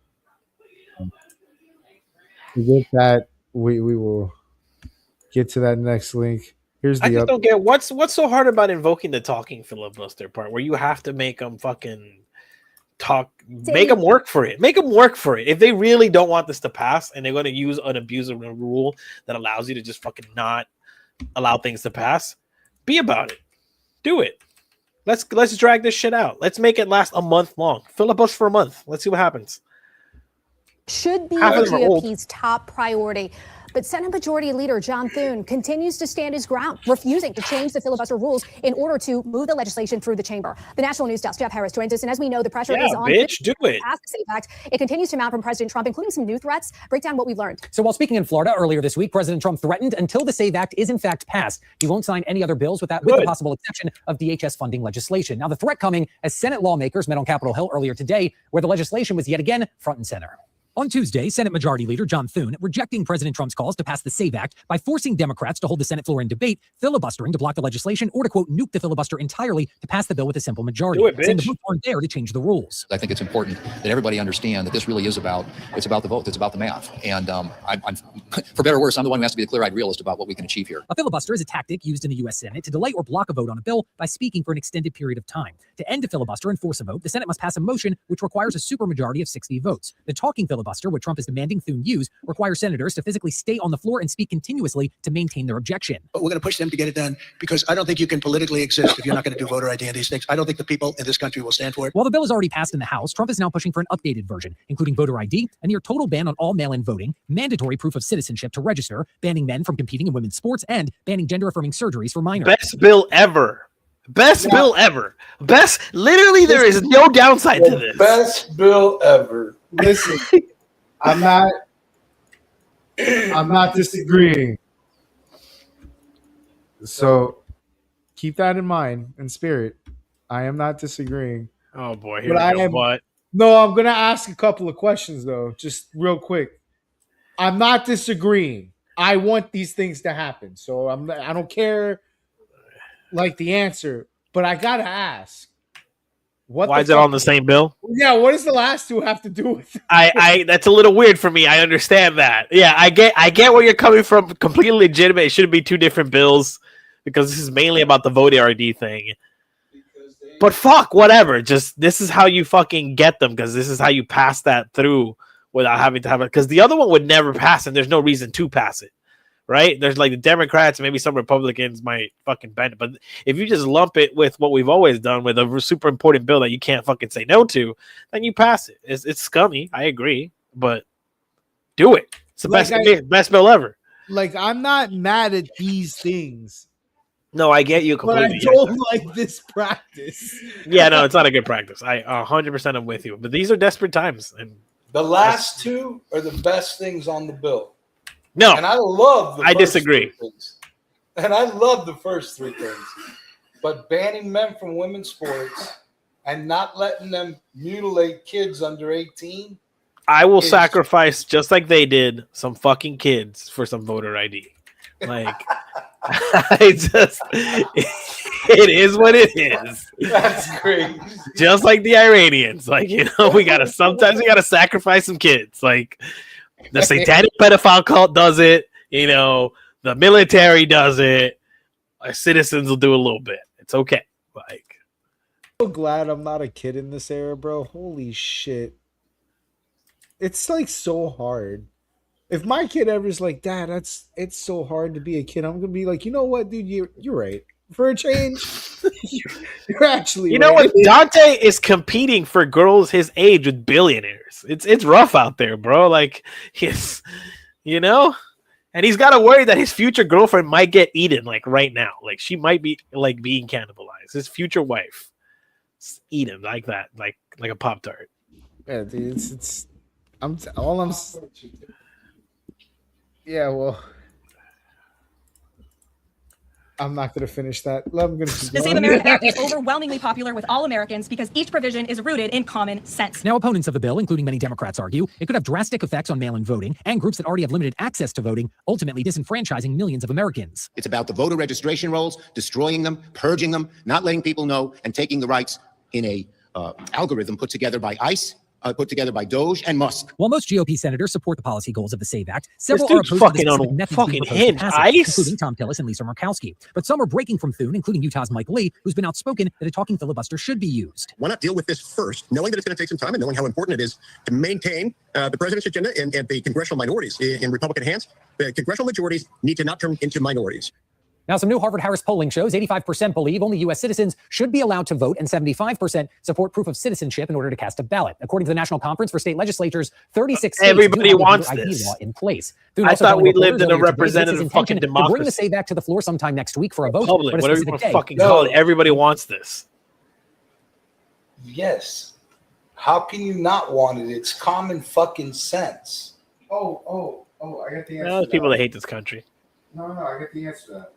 With that, we will get to that next link. Here's the. I just don't get what's so hard about invoking the talking filibuster part, where you have to make them fucking talk, make them work for it. Make them work for it. If they really don't want this to pass, and they're going to use an abusive rule that allows you to just fucking not allow things to pass, be about it. Do it. Let's drag this shit out. Let's make it last a month long. Filibuster for a month. Let's see what happens. Should be the GOP's top priority. But Senate Majority Leader John Thune continues to stand his ground, refusing to change the filibuster rules in order to move the legislation through the chamber. The National News Desk, Jeff Harris, joins us. And as we know, the pressure is on bitch, do it. to pass the SAFE Act. It continues to mount from President Trump, including some new threats. Break down what we've learned. So while speaking in Florida earlier this week, President Trump threatened until the SAVE Act is in fact passed, he won't sign any other bills with the possible exception of DHS funding legislation. Now, the threat coming as Senate lawmakers met on Capitol Hill earlier today, where the legislation was yet again front and center. On Tuesday, Senate Majority Leader John Thune rejecting President Trump's calls to pass the SAVE Act by forcing Democrats to hold the Senate floor in debate, filibustering to block the legislation, or to, quote, nuke the filibuster entirely to pass the bill with a simple majority. Do it, bitch. Saying the votes aren't there to change the rules. I think it's important that everybody understand that this really is about the vote. It's about the math. And I'm for better or worse, I'm the one who has to be the clear-eyed realist about what we can achieve here. A filibuster is a tactic used in the U.S. Senate to delay or block a vote on a bill by speaking for an extended period of time. To end a filibuster and force a vote, the Senate must pass a motion which requires a supermajority of 60 votes. The talking filibuster, which Trump is demanding Thune use, requires senators to physically stay on the floor and speak continuously to maintain their objection. But we're going to push them to get it done because I don't think you can politically exist if you're not going to do voter ID and these things. I don't think the people in this country will stand for it. While the bill is already passed in the House, Trump is now pushing for an updated version, including voter ID, a near total ban on all mail-in voting, mandatory proof of citizenship to register, banning men from competing in women's sports, and banning gender-affirming surgeries for minors. Best bill ever. Best bill ever. Best. Literally, there is no downside to this. Best bill ever. Listen, I'm not disagreeing. So keep that in mind and spirit. I am not disagreeing. Oh boy, here we go. What? No, I'm gonna ask a couple of questions though, just real quick. I'm not disagreeing. I want these things to happen, so I don't care like the answer, but I gotta ask. Why is it on the same bill? Yeah, what does the last two have to do with it? I that's a little weird for me. I understand that. Yeah, I get where you're coming from. Completely legitimate. It shouldn't be two different bills because this is mainly about the voter ID thing. But fuck, whatever. Just this is how you fucking get them because this is how you pass that through without having to have it. Because the other one would never pass, and there's no reason to pass it. Right? There's like the Democrats, maybe some Republicans might fucking bend it. But if you just lump it with what we've always done with a super important bill that you can't fucking say no to, then you pass it. It's scummy. I agree. But do it. It's the best bill ever. Like, I'm not mad at these things. No, I get you completely. But I don't like this practice. Yeah, no, it's not a good practice. I 100% am with you. But these are desperate times. And the last two are the best things on the bill. No, and I love. I disagree. And I love the first three things, but banning men from women's sports and not letting them mutilate kids under 18. I will sacrifice, just like they did, some fucking kids for some voter ID. Like, I just It is what it is. That's great. Just like the Iranians, like, you know, sometimes we gotta sacrifice some kids. Like the satanic pedophile cult does it, you know, the military does it. Our citizens will do a little bit. It's okay. Like, I'm so glad I'm not a kid in this era, bro. Holy shit. It's like so hard. If my kid ever is like, Dad, it's so hard to be a kid, I'm gonna be like, you know what, dude, you're right. For a change, you're actually you know right. what? Dante is competing for girls his age with billionaires. It's rough out there, bro. Like, you know, and he's got to worry that his future girlfriend might get eaten, like right now. Like she might be like being cannibalized. His future wife, eat him like that, like a Pop-Tart. Yeah, dude, yeah, well, I'm not going to finish that. I'm going to The Save America Act is overwhelmingly popular with all Americans because each provision is rooted in common sense. Now, opponents of the bill, including many Democrats, argue it could have drastic effects on mail-in voting and groups that already have limited access to voting, ultimately disenfranchising millions of Americans. It's about the voter registration rolls, destroying them, purging them, not letting people know, and taking the rights in a algorithm put together by ICE, put together by Doge and Musk. While most GOP senators support the policy goals of the SAVE Act, several This are dude's opposed to the fucking specific on methods fucking being proposed to hinge, pass it, ICE? including Tom Tillis and Lisa Murkowski. But some are breaking from Thune, including Utah's Mike Lee, who's been outspoken that a talking filibuster should be used. Why not deal with this first, knowing that it's going to take some time and knowing how important it is to maintain the president's agenda and the congressional minorities in Republican hands? The congressional majorities need to not turn into minorities. Now, some new Harvard-Harris polling shows 85% believe only U.S. citizens should be allowed to vote, and 75% support proof of citizenship in order to cast a ballot. According to the National Conference for State Legislatures, 36 states Everybody wants ID this. law in place. I thought we lived in a representative fucking to bring the democracy. SAVE Act to the floor sometime next week for a vote. Public, but a whatever you specific want to day. fucking call it. Everybody wants this. Yes. How can you not want it? It's common fucking sense. Oh, I got the answer. There's people that hate this country. No, I got the answer to that.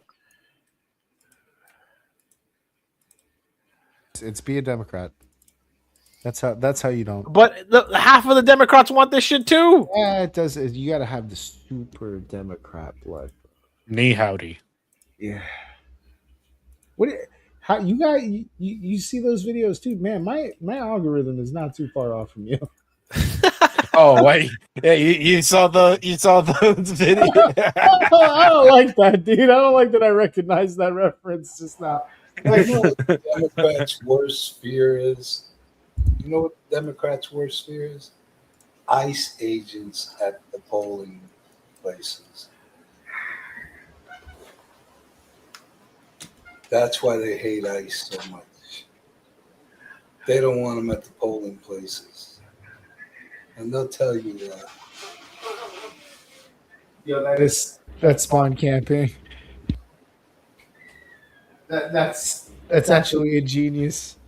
It's be a Democrat. That's how you don't. But half of the Democrats want this shit too. Yeah, it does. You got to have the super Democrat blood. Knee howdy. Yeah. How you got you see those videos too, man? My algorithm is not too far off from you. Oh wait, yeah, you saw the video. I don't like that, dude. I don't like that. I recognize that reference just now. You know what the Democrats' worst fear is? You know what the Democrats' worst fear is? ICE agents at the polling places. That's why they hate ICE so much. They don't want them at the polling places. And they'll tell you that. Yo, that's spawn camping. That's actually a genius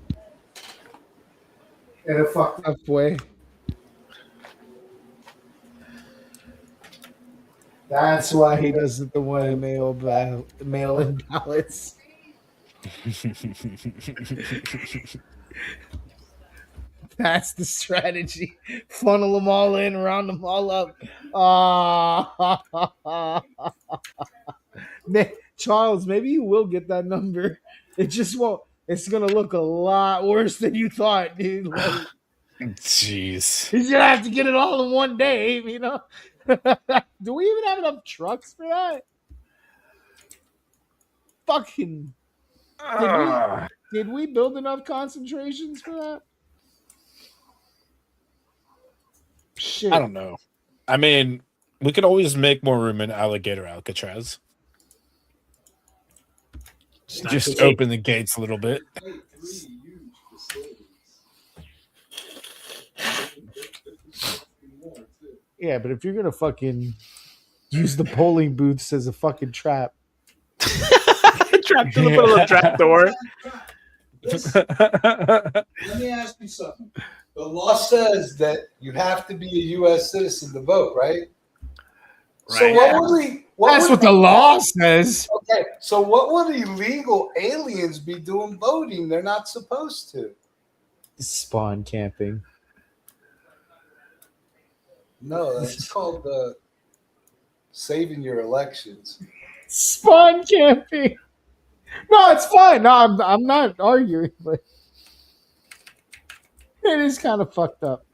in a fucked up way. That's why he doesn't want to mail in ballots. That's the strategy. Funnel them all in, round them all up. Charles, maybe you will get that number. It just won't. It's gonna look a lot worse than you thought, dude. Like, jeez, he's gonna have to get it all in one day, you know. Do we even have enough trucks for that? Fucking. Did we build enough concentrations for that? Shit. I don't know. I mean, we could always make more room in Alligator Alcatraz. Just open the gates a little bit. Yeah, but if you're gonna fucking use the polling booths as a fucking trap, Trap to the little trap door. Let me ask you something. The law says that you have to be a U.S. citizen to vote, right? So what would we? That's what the law says. Okay, so what would illegal aliens be doing voting? They're not supposed to. Spawn camping. No, that's called saving your elections. Spawn camping. No, it's fine. No, I'm not arguing, but it is kind of fucked up.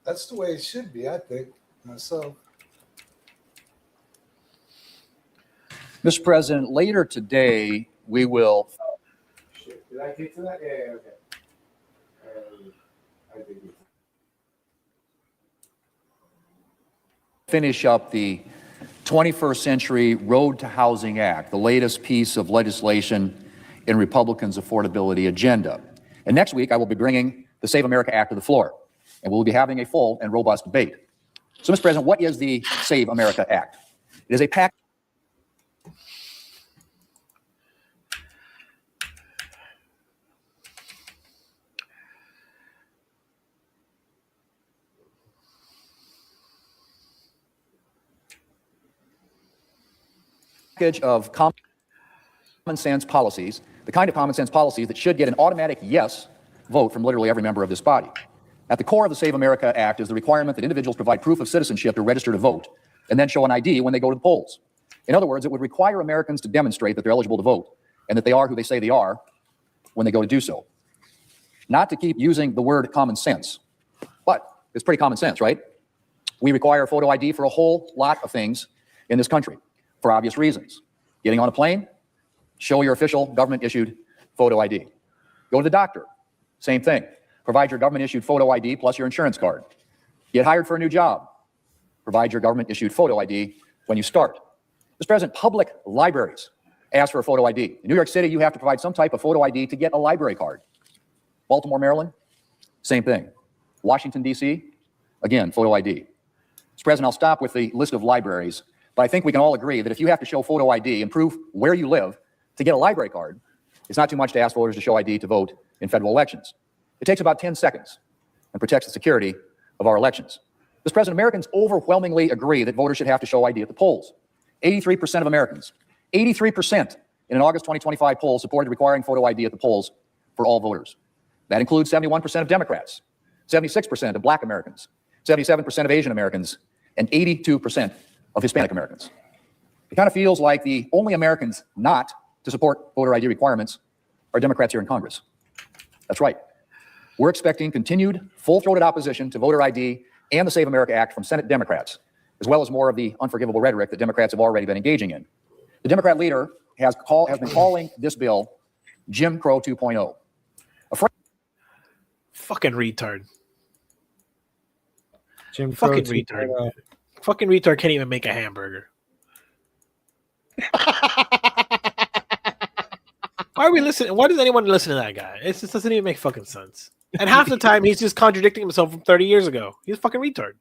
That's the way it should be, I think, myself. Mr. President, later today, we will Did I get to that? Yeah, okay. I think finish up the 21st Century Road to Housing Act, the latest piece of legislation in Republicans' affordability agenda. And next week, I will be bringing the Save America Act to the floor, and we'll be having a full and robust debate. So, Mr. President, what is the Save America Act? It is a package of common sense policies, the kind of common sense policies that should get an automatic yes vote from literally every member of this body. At the core of the Save America Act is the requirement that individuals provide proof of citizenship to register to vote and then show an ID when they go to the polls. In other words, it would require Americans to demonstrate that they're eligible to vote and that they are who they say they are when they go to do so. Not to keep using the word common sense, but it's pretty common sense, right? We require photo ID for a whole lot of things in this country for obvious reasons. Getting on a plane, show your official government-issued photo ID. Go to the doctor, same thing. Provide your government-issued photo ID plus your insurance card. Get hired for a new job. Provide your government-issued photo ID when you start. Mr. President, public libraries ask for a photo ID. In New York City, you have to provide some type of photo ID to get a library card. Baltimore, Maryland, same thing. Washington, D.C., again, photo ID. Mr. President, I'll stop with the list of libraries, but I think we can all agree that if you have to show photo ID and prove where you live to get a library card, it's not too much to ask voters to show ID to vote in federal elections. It takes about 10 seconds and protects the security of our elections. Mr. President, Americans overwhelmingly agree that voters should have to show ID at the polls. 83% of Americans, 83% in an August 2025 poll supported requiring photo ID at the polls for all voters. That includes 71% of Democrats, 76% of Black Americans, 77% of Asian Americans, and 82% of Hispanic Americans. It kind of feels like the only Americans not to support voter ID requirements are Democrats here in Congress. That's right. We're expecting continued full-throated opposition to voter ID and the Save America Act from Senate Democrats, as well as more of the unforgivable rhetoric that Democrats have already been engaging in. The Democrat leader has been calling this bill Jim Crow 2.0. Fucking retard. Jim Crow Fucking retard. Fucking retard can't even make a hamburger. Why are we listening? Why does anyone listen to that guy? It just doesn't even make fucking sense. And half the time he's just contradicting himself from 30 years ago. He's a fucking retard.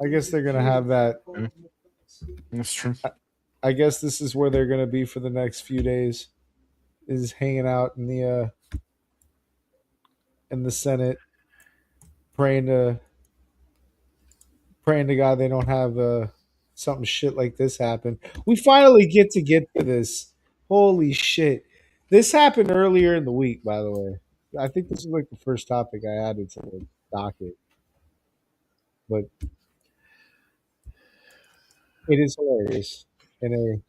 I guess they're gonna have that. That's true. I guess this is where they're gonna be for the next few days, is hanging out in the Senate, praying to God they don't have something shit like this happen. We finally get to this. Holy shit! This happened earlier in the week, by the way. I think this is like the first topic I added to the docket, but it is hilarious in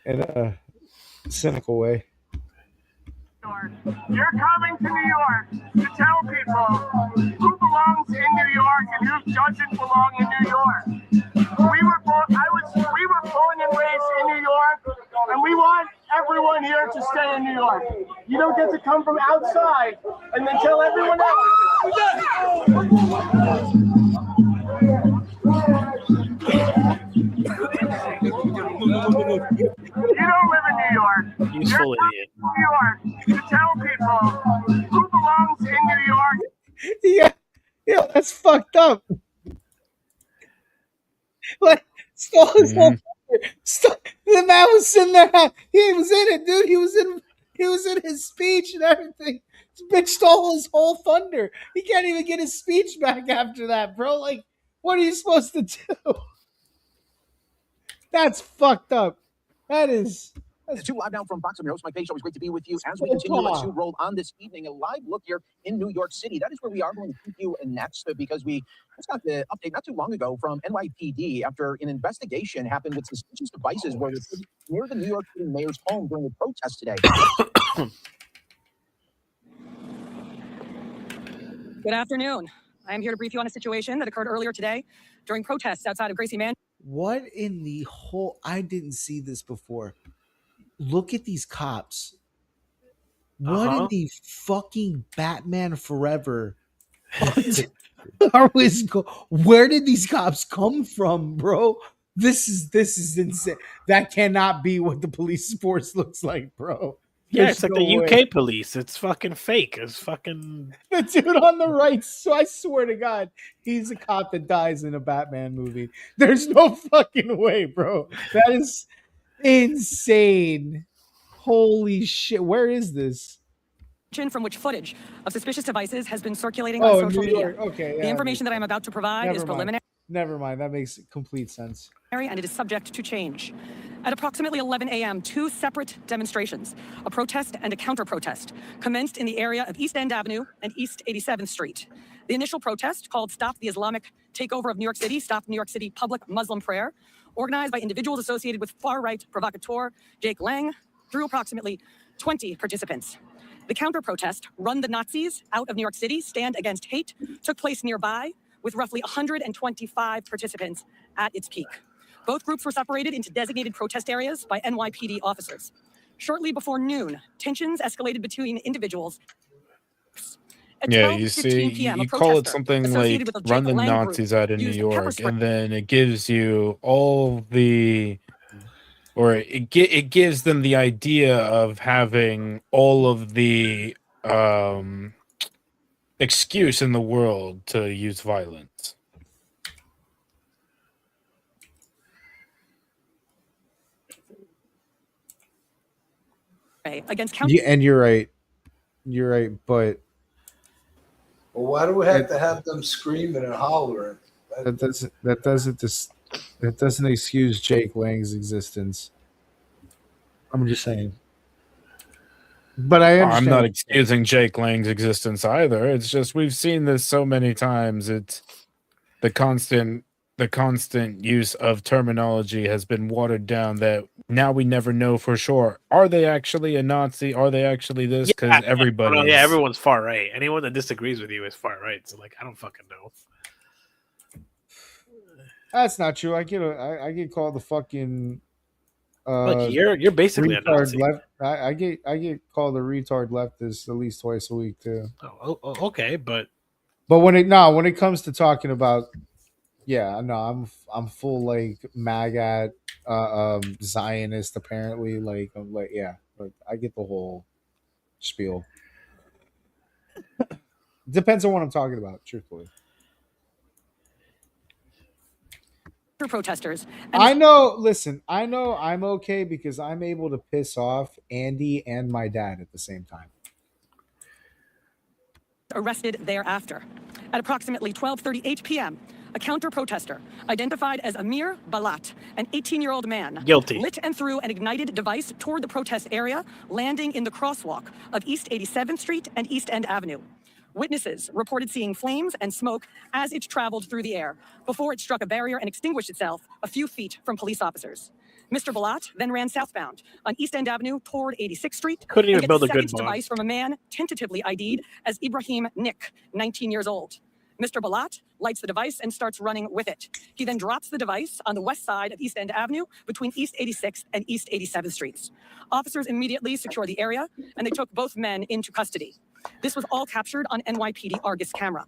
a cynical way. You're coming to New York to tell people who belongs in New York and who doesn't belong in New York. We were born and raised in New York, and we want everyone here to stay in New York. You don't get to come from outside and then tell everyone else. You don't live in New York. Useful idiot. New York to tell people who belongs in New York. Yeah, that's fucked up. Like, stole his whole. The man was sitting there. He was in it, dude. He was in his speech and everything. This bitch stole his whole thunder. He can't even get his speech back after that, bro. Like, what are you supposed to do? That's fucked up. That's Sue, live now from Fox. I'm your host, Mike Page. Always great to be with you as we continue at Sue Roll on this evening. A live look here in New York City. That is where we are going to keep you next because we just got the update not too long ago from NYPD after an investigation happened with suspicious devices were reported near the New York City mayor's home during the protest today. Good afternoon. I am here to brief you on a situation that occurred earlier today during protests outside of Gracie Mansion. What in the whole? I didn't see this before. Look at these cops. What in the fucking Batman Forever? Where did these cops come from, bro? This is insane. That cannot be what the police force looks like, bro. Yeah, it's like the UK police. It's fucking fake. It's fucking the dude on the right. So I swear to God, he's a cop that dies in a Batman movie. There's no fucking way, bro. That is insane. Holy shit. Where is this? From which footage of suspicious devices has been circulating on social media. Okay. The information that I'm about to provide is preliminary. Never mind. That makes complete sense. And it is subject to change. At approximately 11 a.m., two separate demonstrations, a protest and a counter-protest, commenced in the area of East End Avenue and East 87th Street. The initial protest, called Stop the Islamic Takeover of New York City, Stop New York City Public Muslim Prayer, organized by individuals associated with far-right provocateur Jake Lang, drew approximately 20 participants. The counter-protest, Run the Nazis Out of New York City, Stand Against Hate, took place nearby with roughly 125 participants at its peak. Both groups were separated into designated protest areas by NYPD officers. Shortly before noon, tensions escalated between individuals. Yeah, you see, you call it something like Run the Nazis Out of New York, and then it gives you all the... or it gives them the idea of having all of the excuse in the world to use violence. Against yeah, and you're right, but well, why do we have to have them screaming and hollering? That doesn't excuse Jake Lang's existence. I'm just saying. But I understand. I'm not excusing Jake Lang's existence either. It's just we've seen this so many times. It's the constant use of terminology has been watered down that now we never know for sure. Are they actually a Nazi? Are they actually this? Because everybody, everyone's far right. Anyone that disagrees with you is far right. So like, I don't fucking know. That's not true. I get called the fucking. Like you're basically a Nazi. I get called a retard leftist at least twice a week too. Oh, okay, but when it comes to talking about, yeah, no, I'm full like MAGA, Zionist apparently. Like I'm like, yeah, but I get the whole spiel. Depends on what I'm talking about, truthfully. Protesters. I know I'm okay because I'm able to piss off Andy and my dad at the same time. Arrested thereafter. At approximately 12:38 p.m., a counter-protester identified as Amir Balat, an 18-year-old man, guilty, lit and threw an ignited device toward the protest area, landing in the crosswalk of East 87th Street and East End Avenue. Witnesses reported seeing flames and smoke as it traveled through the air before it struck a barrier and extinguished itself a few feet from police officers. Mr. Balat then ran southbound on East End Avenue toward 86th Street. Couldn't even build a good device from a man tentatively ID'd as Ibrahim Nick, 19 years old. Mr. Balat lights the device and starts running with it. He then drops the device on the west side of East End Avenue between East 86th and East 87th Streets. Officers immediately secure the area, and they took both men into custody. This was all captured on NYPD Argus camera.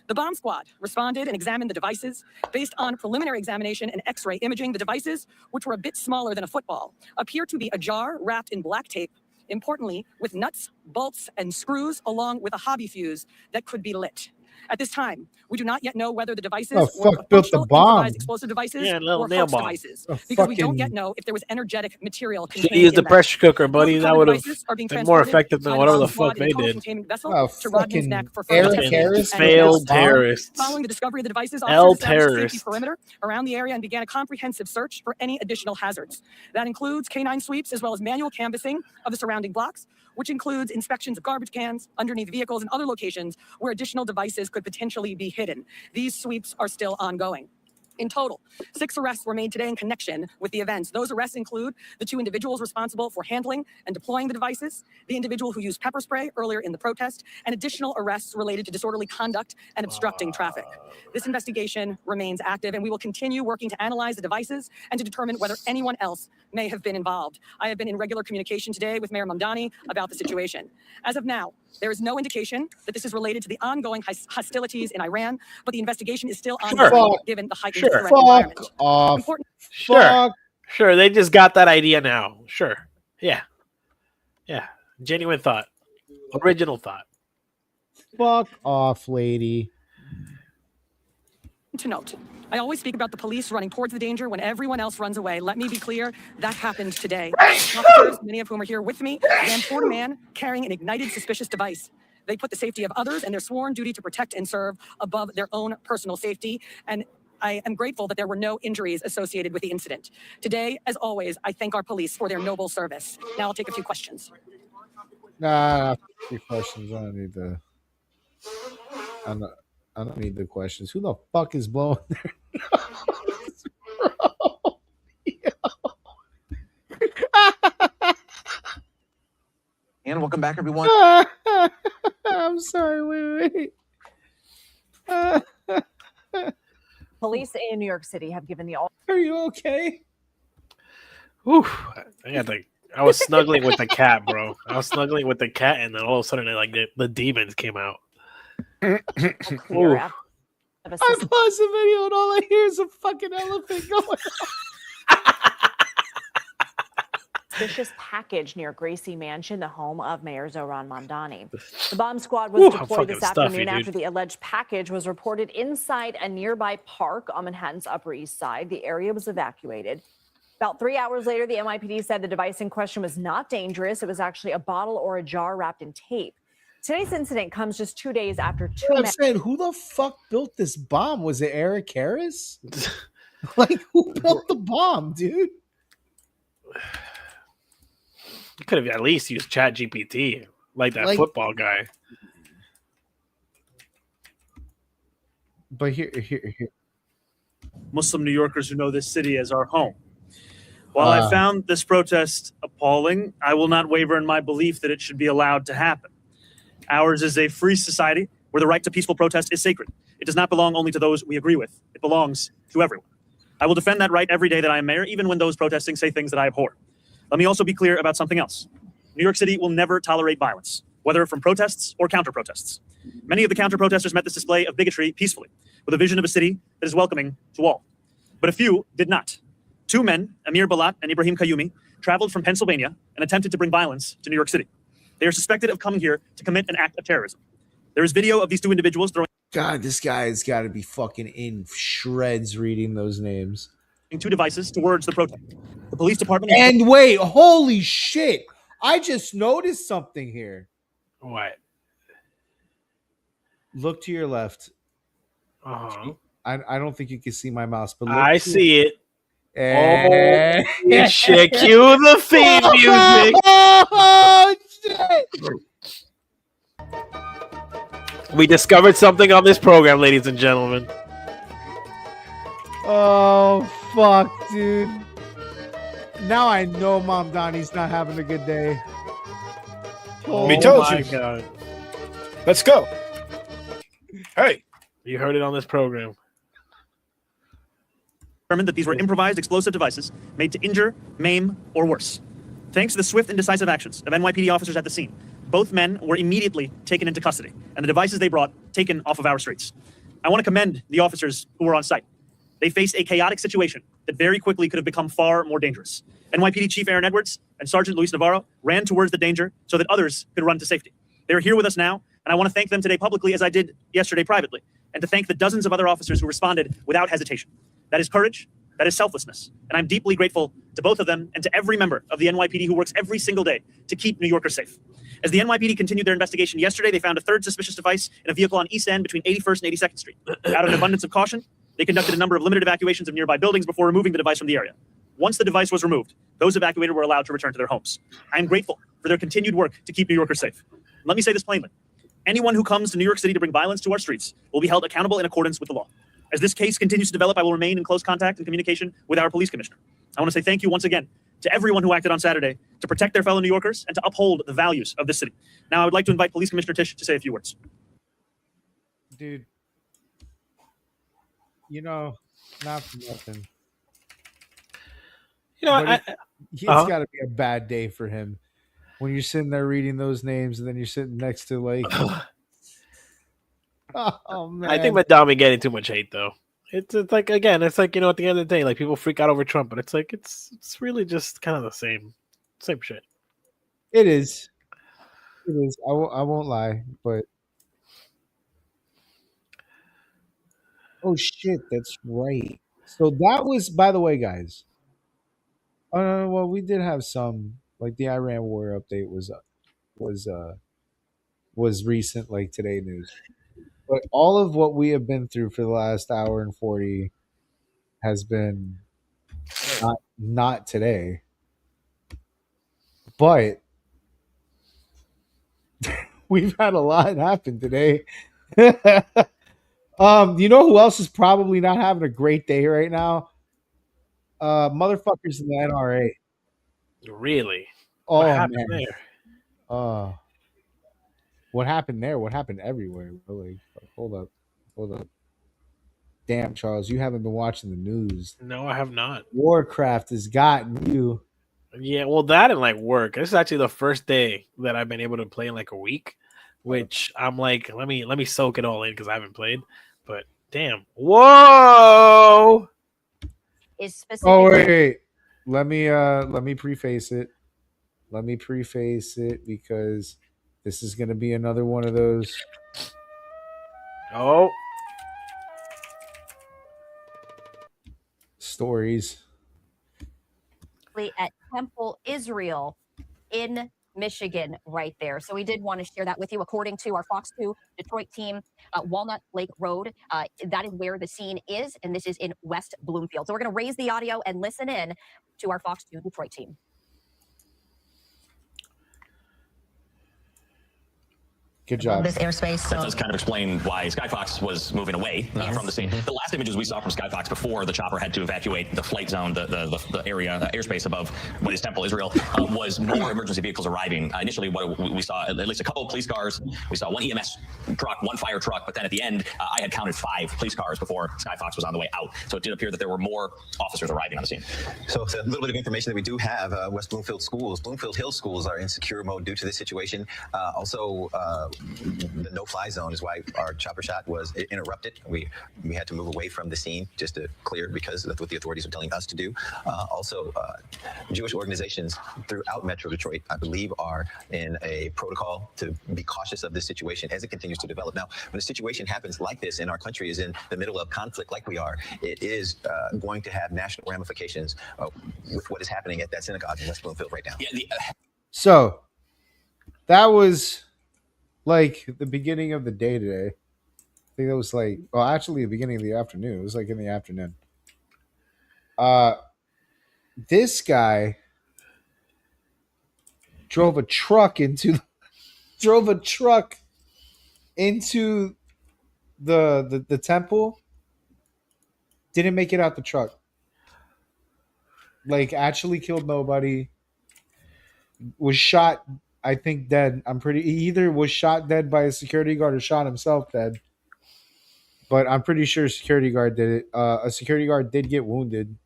The bomb squad responded and examined the devices. Based on preliminary examination and X-ray imaging, the devices, which were a bit smaller than a football, appear to be a jar wrapped in black tape, importantly, with nuts, bolts, and screws, along with a hobby fuse that could be lit. At this time, we do not yet know whether the devices Oh, were fuck built the functional bomb. improvised explosive devices Yeah, a little or nail hoax bomb. devices, A because we don't fucking- yet know if there was energetic material Should contained use the in them. pressure cooker, buddy. Those That recovered would have devices are being been more transported effective than by whatever bomb the squad fuck in a they tunnel did. containment vessel Oh, to Rodman's neck fucking for further Eric testing Harris and with Failed the bomb? terrorists. Following the discovery of the devices, L officers established a safety terrorists. perimeter around the area and began a comprehensive search for any additional hazards. That includes canine sweeps as well as manual canvassing of the surrounding blocks, which includes inspections of garbage cans, underneath vehicles, and other locations where additional devices could potentially be hidden. These sweeps are still ongoing. In total, 6 arrests were made today in connection with the events. Those arrests include the 2 individuals responsible for handling and deploying the devices, the individual who used pepper spray earlier in the protest, and additional arrests related to disorderly conduct and obstructing traffic. This investigation remains active, and we will continue working to analyze the devices and to determine whether anyone else may have been involved. I have been in regular communication today with Mayor Mamdani about the situation. As of now, there is no indication that this is related to the ongoing hostilities in Iran, but the investigation is still ongoing given the heightened threat environment. Fuck off. Important. Sure. Sure. They just got that idea now. Sure. Yeah. Yeah. Genuine thought. Original thought. Fuck off, lady. To note, I always speak about the police running towards the danger when everyone else runs away. Let me be clear, that happened today. Officers, many of whom are here with me, ran toward a man carrying an ignited suspicious device. They put the safety of others and their sworn duty to protect and serve above their own personal safety. And I am grateful that there were no injuries associated with the incident. Today, as always, I thank our police for their noble service. Now I'll take a few questions. Nah, 3 questions. I don't need the. I don't need the questions. Who the fuck is blowing their nose, bro? And welcome back, everyone. I'm sorry. Wait. Police in New York City have given the all. Are you okay? Whew. I was snuggling with the cat, bro. I was snuggling with the cat, and then all of a sudden, the demons came out. I pause the video and all I hear is a fucking elephant going. Suspicious package near Gracie Mansion, the home of Mayor Zohran Mamdani. The bomb squad was deployed this afternoon after the alleged package was reported inside a nearby park on Manhattan's Upper East Side. The area was evacuated. About 3 hours later, the NYPD said the device in question was not dangerous. It was actually a bottle or a jar wrapped in tape. Today's incident comes just 2 days after two I'm men. saying, who the fuck built this bomb? Was it Eric Harris? Like, who built the bomb, dude? You could have at least used ChatGPT, like that football guy. But here. Muslim New Yorkers who know this city as our home. While I found this protest appalling, I will not waver in my belief that it should be allowed to happen. Ours is a free society where the right to peaceful protest is sacred. It does not belong only to those we agree with. It belongs to everyone. I will defend that right every day that I am mayor, even when those protesting say things that I abhor. Let me also be clear about something else. New York City will never tolerate violence, whether from protests or counter-protests. Many of the counter-protesters met this display of bigotry peacefully, with a vision of a city that is welcoming to all. But a few did not. 2 men, Amir Balat and Ibrahim Qayyumi, traveled from Pennsylvania and attempted to bring violence to New York City. They are suspected of coming here to commit an act of terrorism. There is video of these 2 individuals throwing. God, this guy's got to be fucking in shreds reading those names. 2 devices towards the protest. The police department. And wait, holy shit. I just noticed something here. What? Look to your left. Uh-huh. I don't think you can see my mouse, but look I to see it. And... Oh, shit. Cue the theme music. Oh, shit. We discovered something on this program, ladies and gentlemen. Oh, fuck, dude. Now I know Mamdani's not having a good day. We told you. God. Let's go. Hey. You heard it on this program. Determined that these were improvised explosive devices made to injure, maim, or worse. Thanks to the swift and decisive actions of NYPD officers at the scene, both men were immediately taken into custody, and the devices they brought taken off of our streets. I want to commend the officers who were on site. They faced a chaotic situation that very quickly could have become far more dangerous. NYPD Chief Aaron Edwards and Sergeant Luis Navarro ran towards the danger so that others could run to safety. They are here with us now And I want to thank them today publicly as I did yesterday privately, and to thank the dozens of other officers who responded without hesitation. That is courage. That is selflessness. And I'm deeply grateful to both of them and to every member of the NYPD who works every single day to keep New Yorkers safe. As the NYPD continued their investigation yesterday, they found a third suspicious device in a vehicle on East End between 81st and 82nd Street. Out of an abundance of caution, they conducted a number of limited evacuations of nearby buildings before removing the device from the area. Once the device was removed, those evacuated were allowed to return to their homes. I am grateful for their continued work to keep New Yorkers safe. Let me say this plainly. Anyone who comes to New York City to bring violence to our streets will be held accountable in accordance with the law. As this case continues to develop, I will remain in close contact and communication with our police commissioner. I want to say thank you once again to everyone who acted on Saturday to protect their fellow New Yorkers and to uphold the values of this city. Now, I would like to invite Police Commissioner Tisch to say a few words. Dude, not for nothing. It's got to be a bad day for him when you're sitting there reading those names and then you're sitting next to like. Oh man! I think Madami getting too much hate though. It's like again, it's like at the end of the day, like people freak out over Trump, but it's like it's really just kind of the same shit. It is. It is. I won't lie, but oh shit, that's right. So that was, by the way, guys. Well, we did have some like the Iran war update was recent, like today news. But all of what we have been through for the last hour and 40 has been not today. But we've had a lot happen today. You know who else is probably not having a great day right now? Motherfuckers in the NRA. Really? Oh, what happened man. there? What happened there? What happened everywhere? Really? Hold up. Damn, Charles, you haven't been watching the news. No, I have not. Warcraft has gotten you. Yeah, well, that and like work. This is actually the first day that I've been able to play in like a week, which I'm like, let me soak it all in because I haven't played. But damn, whoa! Is specific. Oh wait. Let me preface it. Let me preface it because this is going to be another one of those. Oh. Stories. At Temple, Israel, in Michigan, right there. So we did want to share that with you. According to our Fox 2 Detroit team, Walnut Lake Road, that is where the scene is, and this is in West Bloomfield. So we're going to raise the audio and listen in to our Fox 2 Detroit team. Good job. This airspace. That does kind of explain why Skyfox was moving away from the scene. The last images we saw from Skyfox before the chopper had to evacuate the flight zone, the area, airspace above what is Temple, Israel, was more emergency vehicles arriving. Initially, what we saw at least a couple of police cars. We saw one EMS truck, one fire truck, but then at the end, I had counted 5 police cars before Skyfox was on the way out. So it did appear that there were more officers arriving on the scene. So it's a little bit of information that we do have. West Bloomfield schools, Bloomfield Hill schools are in secure mode due to this situation. Also, the no-fly zone is why our chopper shot was interrupted. We had to move away from the scene just to clear because that's what the authorities are telling us to do. Also, Jewish organizations throughout Metro Detroit, I believe, are in a protocol to be cautious of this situation as it continues to develop. Now, when a situation happens like this and our country is in the middle of conflict like we are, it is going to have national ramifications with what is happening at that synagogue in West Bloomfield right now. Yeah, So that was like the beginning of the day today. I think that was like, well, actually the beginning of the afternoon. It was like in the afternoon. This guy drove a truck into the temple. Didn't make it out the truck. Like actually killed nobody. Was shot, I think, dead. He either was shot dead by a security guard or shot himself dead. But I'm pretty sure a security guard did it. A security guard did get wounded.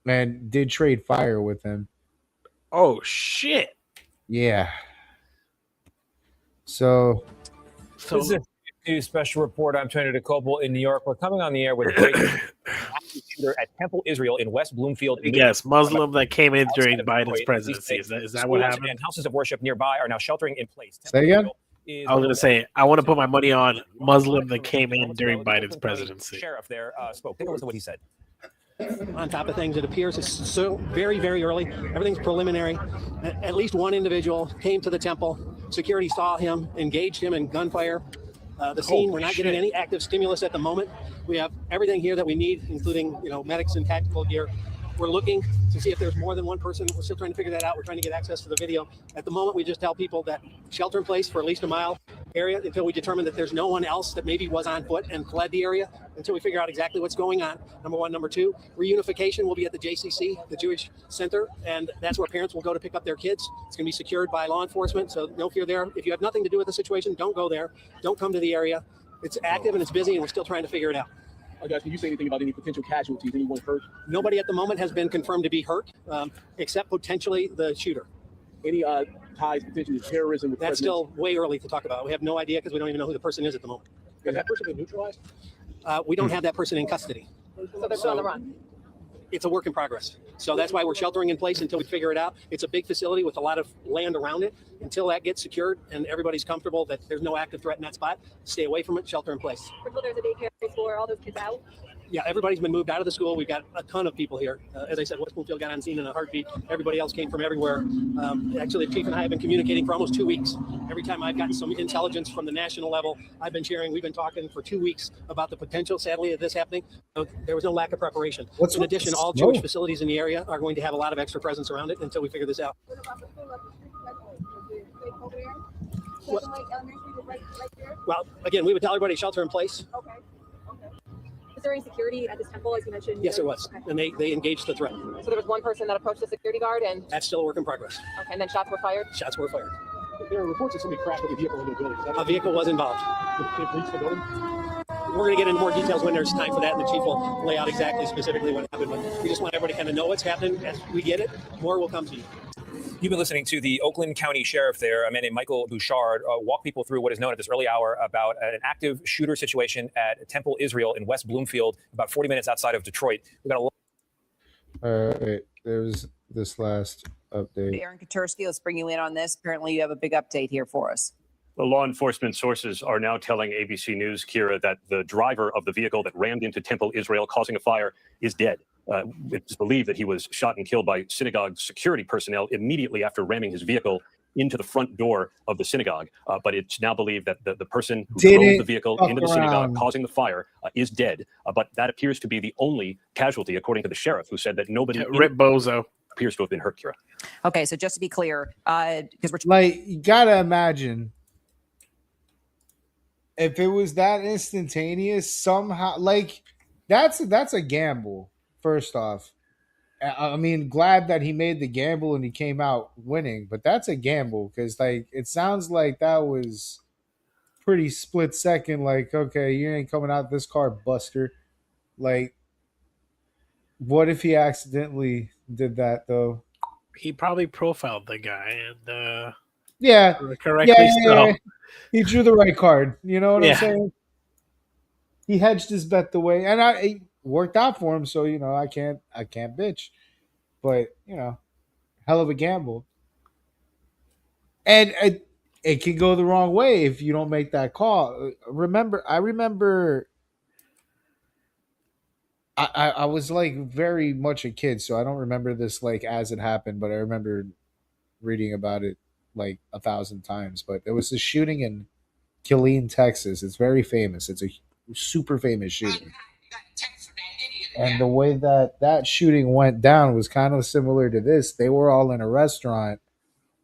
And did trade fire with him. Oh shit! Yeah. So this is a special report. I'm Tony DeCopel in New York. We're coming on the air with breaking shooter at Temple Israel in West Bloomfield. Yes, Muslim that came in during Biden's presidency. Is that what happened? And houses of worship nearby are now sheltering in place. Say again? I was going to say, I want to put my money on Muslim that came in during Biden's presidency. Sheriff there spoke. Take a listen to what he said. On top of things, it appears it's so very, very early. Everything's preliminary. At least one individual came to the temple. Security saw him, engaged him in gunfire. The scene, we're not getting any active stimulus at the moment. We have everything here that we need, including medics and tactical gear. We're looking to see if there's more than one person. We're still trying to figure that out. We're trying to get access to the video. At the moment, we just tell people that shelter in place for at least a mile area until we determine that there's no one else that maybe was on foot and fled the area, until we figure out exactly what's going on. Number one. Number two, reunification will be at the JCC, the Jewish Center, and that's where parents will go to pick up their kids. It's going to be secured by law enforcement, so no fear there. If you have nothing to do with the situation, don't go there. Don't come to the area. It's active and it's busy, and we're still trying to figure it out. Guys, can you say anything about any potential casualties? Anyone hurt? Nobody at the moment has been confirmed to be hurt, except potentially the shooter. Any ties potentially to terrorism? With That's still way early to talk about. We have no idea because we don't even know who the person is at the moment. Has that person been neutralized? We don't have that person in custody. So they're on the run. It's a work in progress. So that's why we're sheltering in place until we figure it out. It's a big facility with a lot of land around it. Until that gets secured and everybody's comfortable that there's no active threat in that spot, stay away from it, shelter in place. There's a daycare for all those kids out. Yeah, everybody's been moved out of the school. We've got a ton of people here. As I said, West Bloomfield got on scene in a heartbeat. Everybody else came from everywhere. Actually, the chief and I have been communicating for almost 2 weeks. Every time I've gotten some intelligence from the national level, I've been sharing. We've been talking for 2 weeks about the potential, sadly, of this happening. So there was no lack of preparation. In addition, all Jewish facilities in the area are going to have a lot of extra presence around it until we figure this out. Well, again, we would tell everybody shelter in place. Okay. Is there any security at this temple, as you mentioned? Yes, there was. And they engaged the threat. So there was one person that approached the security guard and... That's still a work in progress. Okay, and then shots were fired? Shots were fired. There are reports that somebody crashed with a vehicle into the building. A vehicle was involved. Did it reach the building? We're going to get into more details when there's time for that, and the chief will lay out exactly, specifically what happened. But we just want everybody to kind of know what's happening. As we get it, more will come to you. You've been listening to the Oakland County Sheriff there, a man named Michael Bouchard, walk people through what is known at this early hour about an active shooter situation at Temple Israel in West Bloomfield, about 40 minutes outside of Detroit. We got a there's this last update. Aaron Katursky, let's bring you in on this. Apparently, you have a big update here for us. The law enforcement sources are now telling ABC News, Kira, that the driver of the vehicle that rammed into Temple Israel, causing a fire, is dead. It's believed that he was shot and killed by synagogue security personnel immediately after ramming his vehicle into the front door of the synagogue. But it's now believed that the person who drove the vehicle into the synagogue, causing the fire, is dead. But that appears to be the only casualty, according to the sheriff, who said that nobody Rip Bozo appears to have been hurt, Kira. Okay, so just to be clear, because we're like, you gotta imagine if it was that instantaneous somehow, like that's a gamble. First off, I mean, glad that he made the gamble and he came out winning, but that's a gamble because, like, it sounds like that was pretty split second. Like, okay, you ain't coming out this car, Buster. Like, what if he accidentally did that though? He probably profiled the guy and yeah, correctly so. Yeah. He drew the right card. You know what I'm saying? He hedged his bet the way, and it worked out for him. So I can't bitch, but hell of a gamble, and it can go the wrong way if you don't make that call. I remember. I was like very much a kid, so I don't remember this like as it happened, but I remember reading about it like 1,000 times. But there was this shooting in Killeen, Texas. It's very famous. It's a super famous shooting. And the way that shooting went down was kind of similar to this. They were all in a restaurant,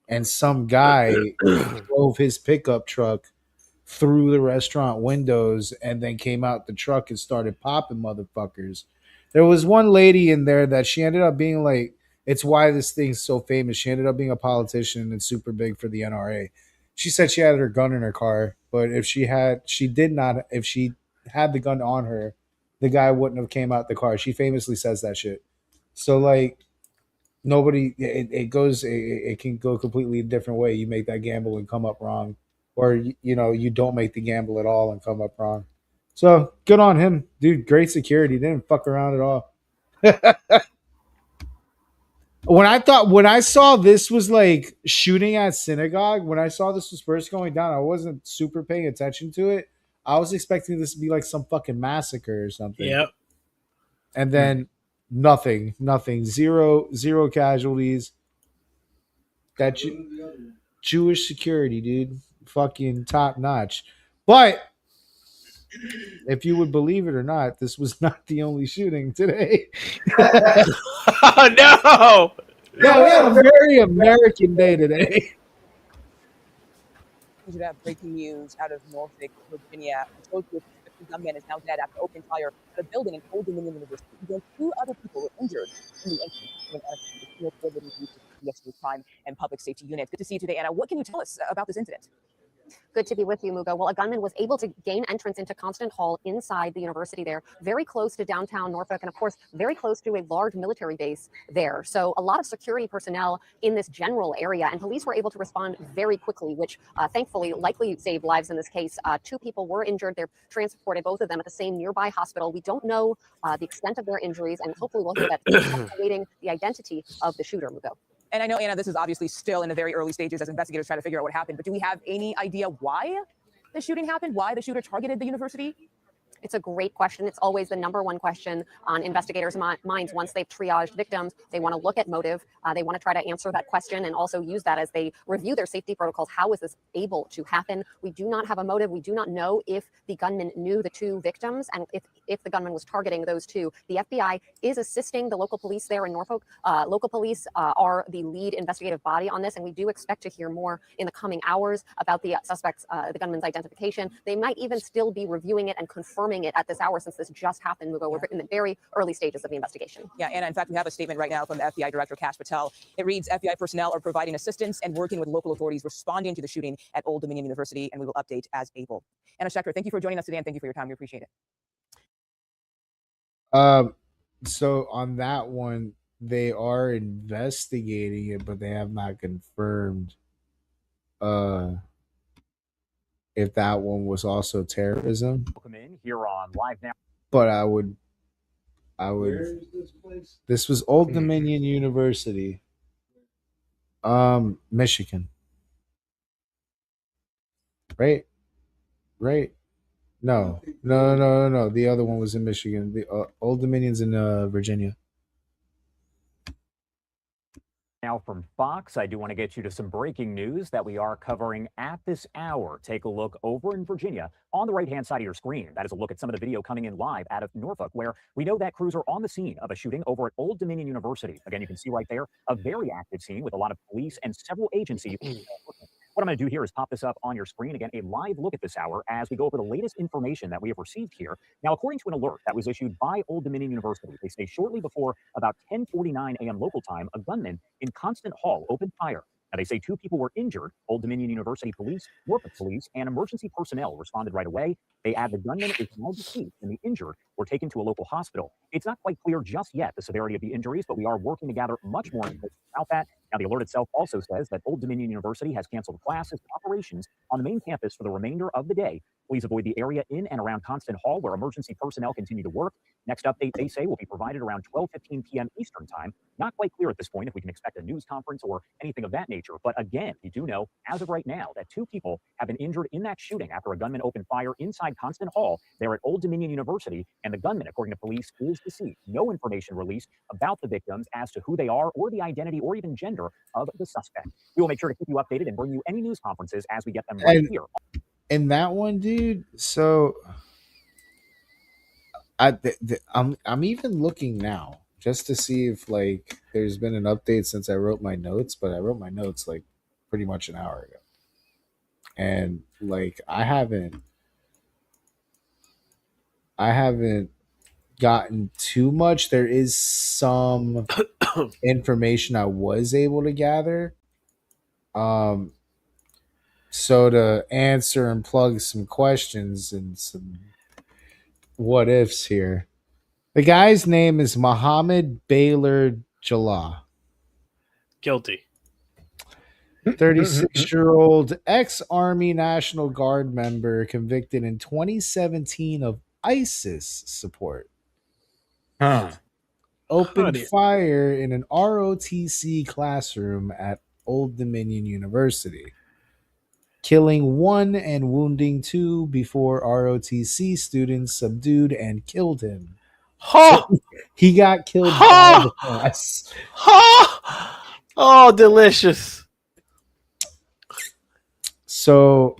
and some guy drove his pickup truck through the restaurant windows and then came out the truck and started popping motherfuckers. There was one lady in there that she ended up being like, it's why this thing's so famous. She ended up being a politician and super big for the NRA. She said she had her gun in her car, but if she had the gun on her, the guy wouldn't have came out the car. She famously says that shit. So like it can go completely a different way. You make that gamble and come up wrong, or you don't make the gamble at all and come up wrong. So good on him, dude. Great security. Didn't fuck around at all. When I saw this was like shooting at synagogue, when I saw this was first going down, I wasn't super paying attention to it. I was expecting this to be like some fucking massacre or something. Yep. And then nothing, zero casualties. That Jewish security, dude, fucking top notch. But if you would believe it or not, this was not the only shooting today. Oh, no. Yeah, we had a very American day today. We should have breaking news out of Norfolk, Virginia. A social gunman is now dead after opening fire at a building in Old Dominion University. Then 2 other people were injured in the incident. The coordinating use of yesterday's crime and public safety units. Good to see you today, Anna. What can you tell us about this incident? Good to be with you, Mugo. Well, a gunman was able to gain entrance into Constant Hall inside the university there, very close to downtown Norfolk, and of course, very close to a large military base there. So a lot of security personnel in this general area, and police were able to respond very quickly, which thankfully likely saved lives in this case. 2 people were injured. They're transported, both of them, at the same nearby hospital. We don't know the extent of their injuries, and hopefully we'll hear that awaiting the identity of the shooter, Mugo. And I know, Anna, this is obviously still in the very early stages as investigators try to figure out what happened, but do we have any idea why the shooting happened? Why the shooter targeted the university? It's a great question. It's always the number one question on investigators' minds once they've triaged victims. They want to look at motive. They want to try to answer that question and also use that as they review their safety protocols. How is this able to happen? We do not have a motive. We do not know if the gunman knew the 2 victims and if the gunman was targeting those 2. The FBI is assisting the local police there in Norfolk. Local police are the lead investigative body on this, and we do expect to hear more in the coming hours about the suspect's, the gunman's identification. They might even still be reviewing it and confirming it at this hour since this just happened, Mugo. We're in the very early stages of the investigation. Yeah, Anna, in fact, we have a statement right now from the FBI Director Kash Patel. It reads, FBI personnel are providing assistance and working with local authorities responding to the shooting at Old Dominion University, and we will update as able. Anna Schechter, thank you for joining us today, and thank you for your time. We appreciate it. So on that one, they are investigating it, but they have not confirmed if that one was also terrorism. Welcome in here on Live Now. But I would Where is this place? this was Old Dominion University. Michigan. Right? No. The other one was in Michigan. The Old Dominion's in Virginia. Now from Fox, I do want to get you to some breaking news that we are covering at this hour. Take a look over in Virginia on the right-hand side of your screen. That is a look at some of the video coming in live out of Norfolk, where we know that crews are on the scene of a shooting over at Old Dominion University. Again, you can see right there a very active scene with a lot of police and several agencies. What I'm going to do here is pop this up on your screen. Again, a live look at this hour as we go over the latest information that we have received here. Now, according to an alert that was issued by Old Dominion University, they say shortly before about 10:49 a.m. local time, a gunman in Constant Hall opened fire. Now, they say 2 people were injured. Old Dominion University police, Norfolk police, and emergency personnel responded right away. They add the gunman is now deceased and the injured were taken to a local hospital. It's not quite clear just yet the severity of the injuries, but we are working to gather much more information about that. Now, the alert itself also says that Old Dominion University has canceled classes and operations on the main campus for the remainder of the day. Please avoid the area in and around Constant Hall where emergency personnel continue to work. Next update, they say, will be provided around 12:15 p.m. Eastern time. Not quite clear at this point if we can expect a news conference or anything of that nature. But again, you do know, as of right now, that 2 people have been injured in that shooting after a gunman opened fire inside Constant Hall there at Old Dominion University. And the gunman, according to police, is deceased. No information released about the victims as to who they are or the identity or even gender of the suspect. We will make sure to keep you updated and bring you any news conferences as we get them right here. And that one, dude. So I'm even looking now just to see if like there's been an update since I wrote my notes, but I wrote my notes like pretty much an hour ago. And like I haven't gotten too much. There is some information I was able to gather. So to answer and plug some questions and some what ifs here. The guy's name is Mohammed Baylor Jallah. Guilty. 36-year-old ex-Army National Guard member convicted in 2017 of ISIS support. Huh. opened fire in an ROTC classroom at Old Dominion University, killing 1 and wounding 2 before ROTC students subdued and killed him. So he got killed by the class. Oh, delicious. So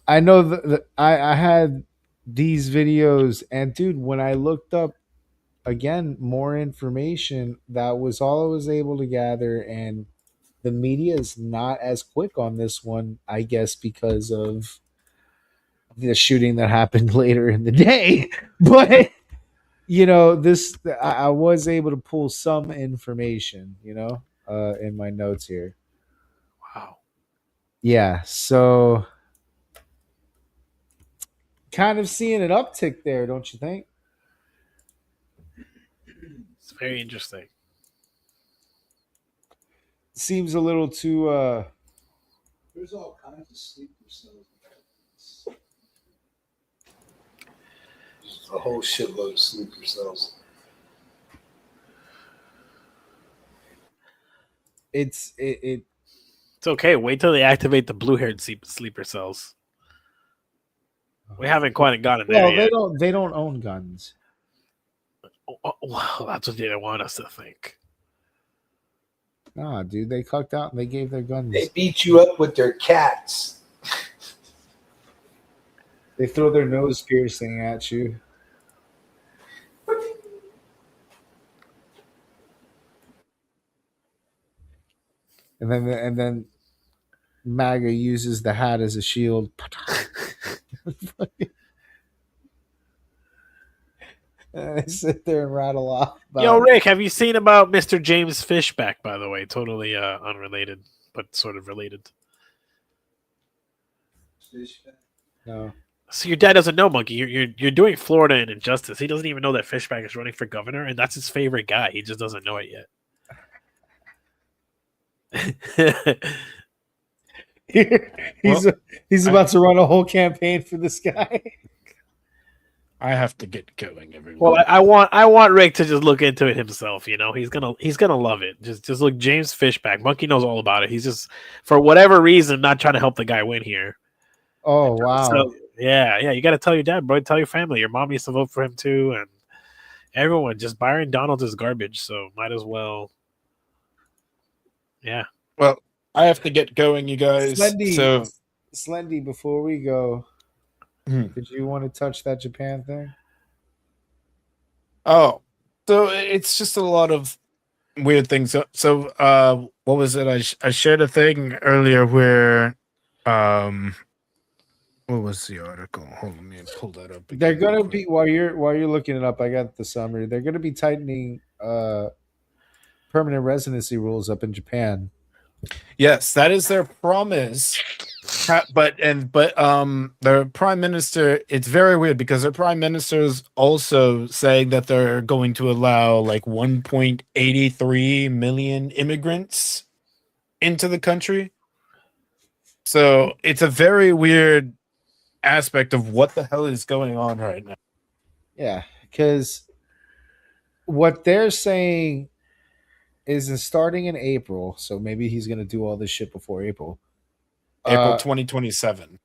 I know that I had these videos, and dude, when I looked up again more information, that was all I was able to gather, and the media is not as quick on this one, I guess, because of the shooting that happened later in the day. But this I was able to pull some information, in my notes here. Wow. Yeah, so kind of seeing an uptick there, don't you think? It's very interesting. Seems a little too There's all kinds of sleeper cells. There's a whole shitload of sleeper cells. It's okay. Wait till they activate the blue-haired sleeper cells. We haven't quite gotten there yet. They don't own guns. Well, that's what they want us to think. Nah, dude, they cucked out and they gave their guns. They beat you up with their cats. They throw their nose piercing at you. And then MAGA uses the hat as a shield. They sit there and rattle off. Yo, Rick, have you seen about Mr. James Fishback, by the way? Totally unrelated, but sort of related. No. So your dad doesn't know, Monkey. You're doing Florida an injustice. He doesn't even know that Fishback is running for governor, and that's his favorite guy. He just doesn't know it yet. He's about to run a whole campaign for this guy. I have to get going, everyone. Well, I want Rick to just look into it himself. He's gonna love it. Just look, James Fishback. Monkey knows all about it. He's just, for whatever reason, not trying to help the guy win here. Oh wow! So, yeah. You got to tell your dad, bro. Tell your family. Your mom used to vote for him too, and everyone. Just Byron Donalds is garbage, so might as well. Yeah. Well, I have to get going, you guys. Slendy, before we go, did you want to touch that Japan thing? Oh, so it's just a lot of weird things. So what was it? I shared a thing earlier where, what was the article? Hold on, let me pull that up. They're gonna be while you're looking it up. I got the summary. They're gonna be tightening permanent residency rules up in Japan. Yes, that is their promise. But their prime minister, it's very weird because their prime minister is also saying that they're going to allow like 1.83 million immigrants into the country. So it's a very weird aspect of what the hell is going on right now. Yeah, because what they're saying is starting in April, so maybe he's going to do all this shit before April. April 2027.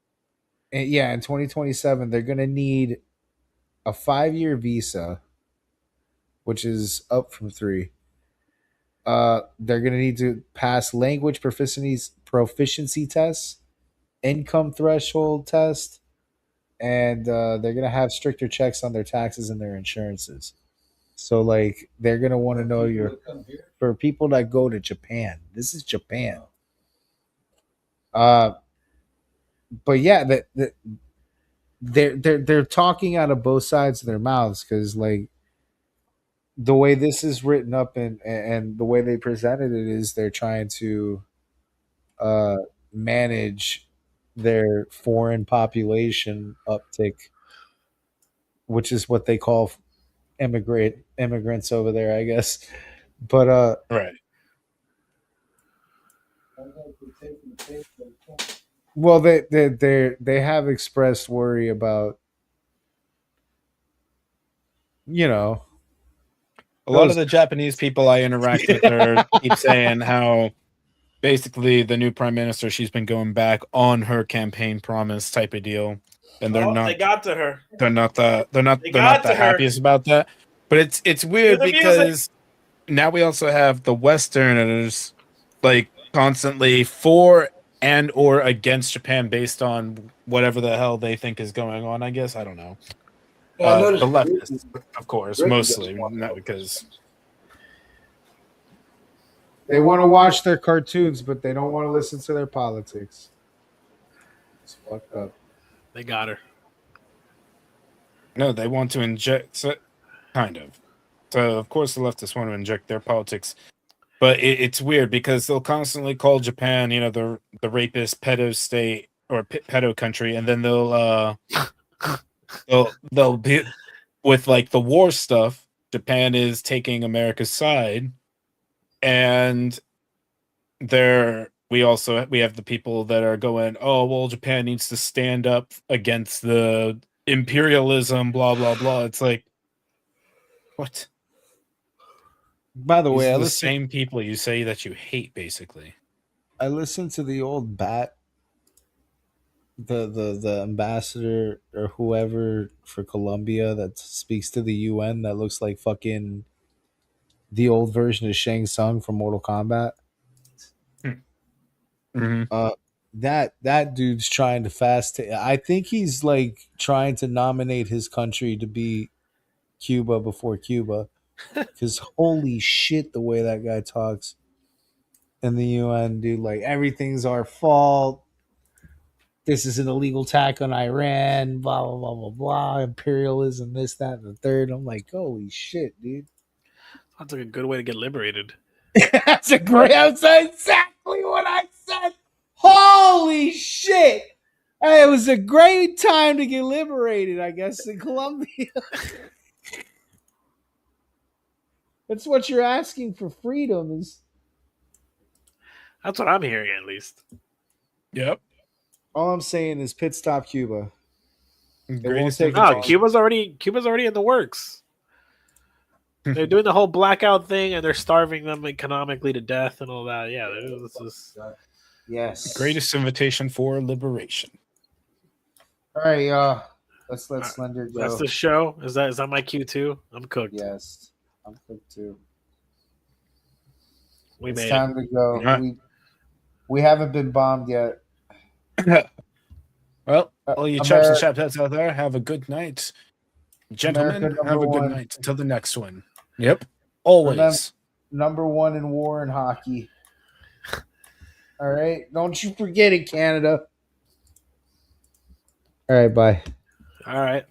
And yeah, in 2027, they're going to need a 5-year visa, which is up from 3. They're going to need to pass language proficiency tests, income threshold test, and they're going to have stricter checks on their taxes and their insurances. So, like, they're going to want to know for people that go to Japan. This is Japan. But yeah, they're talking out of both sides of their mouths because, like, the way this is written up and the way they presented it is they're trying to manage their foreign population uptick, which is what they call immigrants over there, I guess. But right. Well, they have expressed worry about, A lot of the Japanese people I interact with keep saying how basically the new prime minister, she's been going back on her campaign promise type of deal, and they're not. They got to her. They're not the her. happiest about that. But it's weird because now we also have the Westerners like constantly for and or against Japan based on whatever the hell they think is going on. I guess I don't know. Yeah, I The noticed leftists, of course, Britain mostly, doesn't want not because They want to watch their cartoons, but they don't want to listen to their politics. It's fucked up. They got her. No, they want to inject, kind of. So of course the leftists want to inject their politics, but it's weird because they'll constantly call Japan, the rapist pedo state or pedo country, and then they'll be with like the war stuff. Japan is taking America's side, and we have the people that are going, oh well, Japan needs to stand up against the imperialism, blah blah blah. It's like, what? By the These way, are I the listen. same people you say that you hate, basically. I listened to the old bat, the ambassador or whoever for Colombia that speaks to the UN that looks like fucking the old version of Shang Tsung from Mortal Kombat. Mm-hmm. That dude's trying to I think he's like trying to nominate his country to be Cuba before Cuba, because holy shit, the way that guy talks in the UN, dude, like everything's our fault. This is an illegal attack on Iran, blah blah blah blah blah, imperialism, this, that, and the third. I'm like, holy shit, dude. Sounds like a good way to get liberated. That's that's exactly what I said. Holy shit. Hey, it was a great time to get liberated, I guess, in Colombia. That's what you're asking for freedom is. That's what I'm hearing, at least. Yep. All I'm saying is pit stop Cuba. Greatest Cuba's already in the works. They're doing the whole blackout thing, and they're starving them economically to death and all that. Yeah, this is yes. Greatest invitation for liberation. All right, y'all. Let's let Slender go. That's the show. Is that my cue too? I'm cooked. Yes, I'm cooked too. It's time to go. We haven't been bombed yet. Well, all you chaps and chaps out there, have a good night. Gentlemen, America, have a good one. night. Until the next one. Yep. Always. Remember, number one in war and hockey. All right. Don't you forget it, Canada. All right. Bye. All right.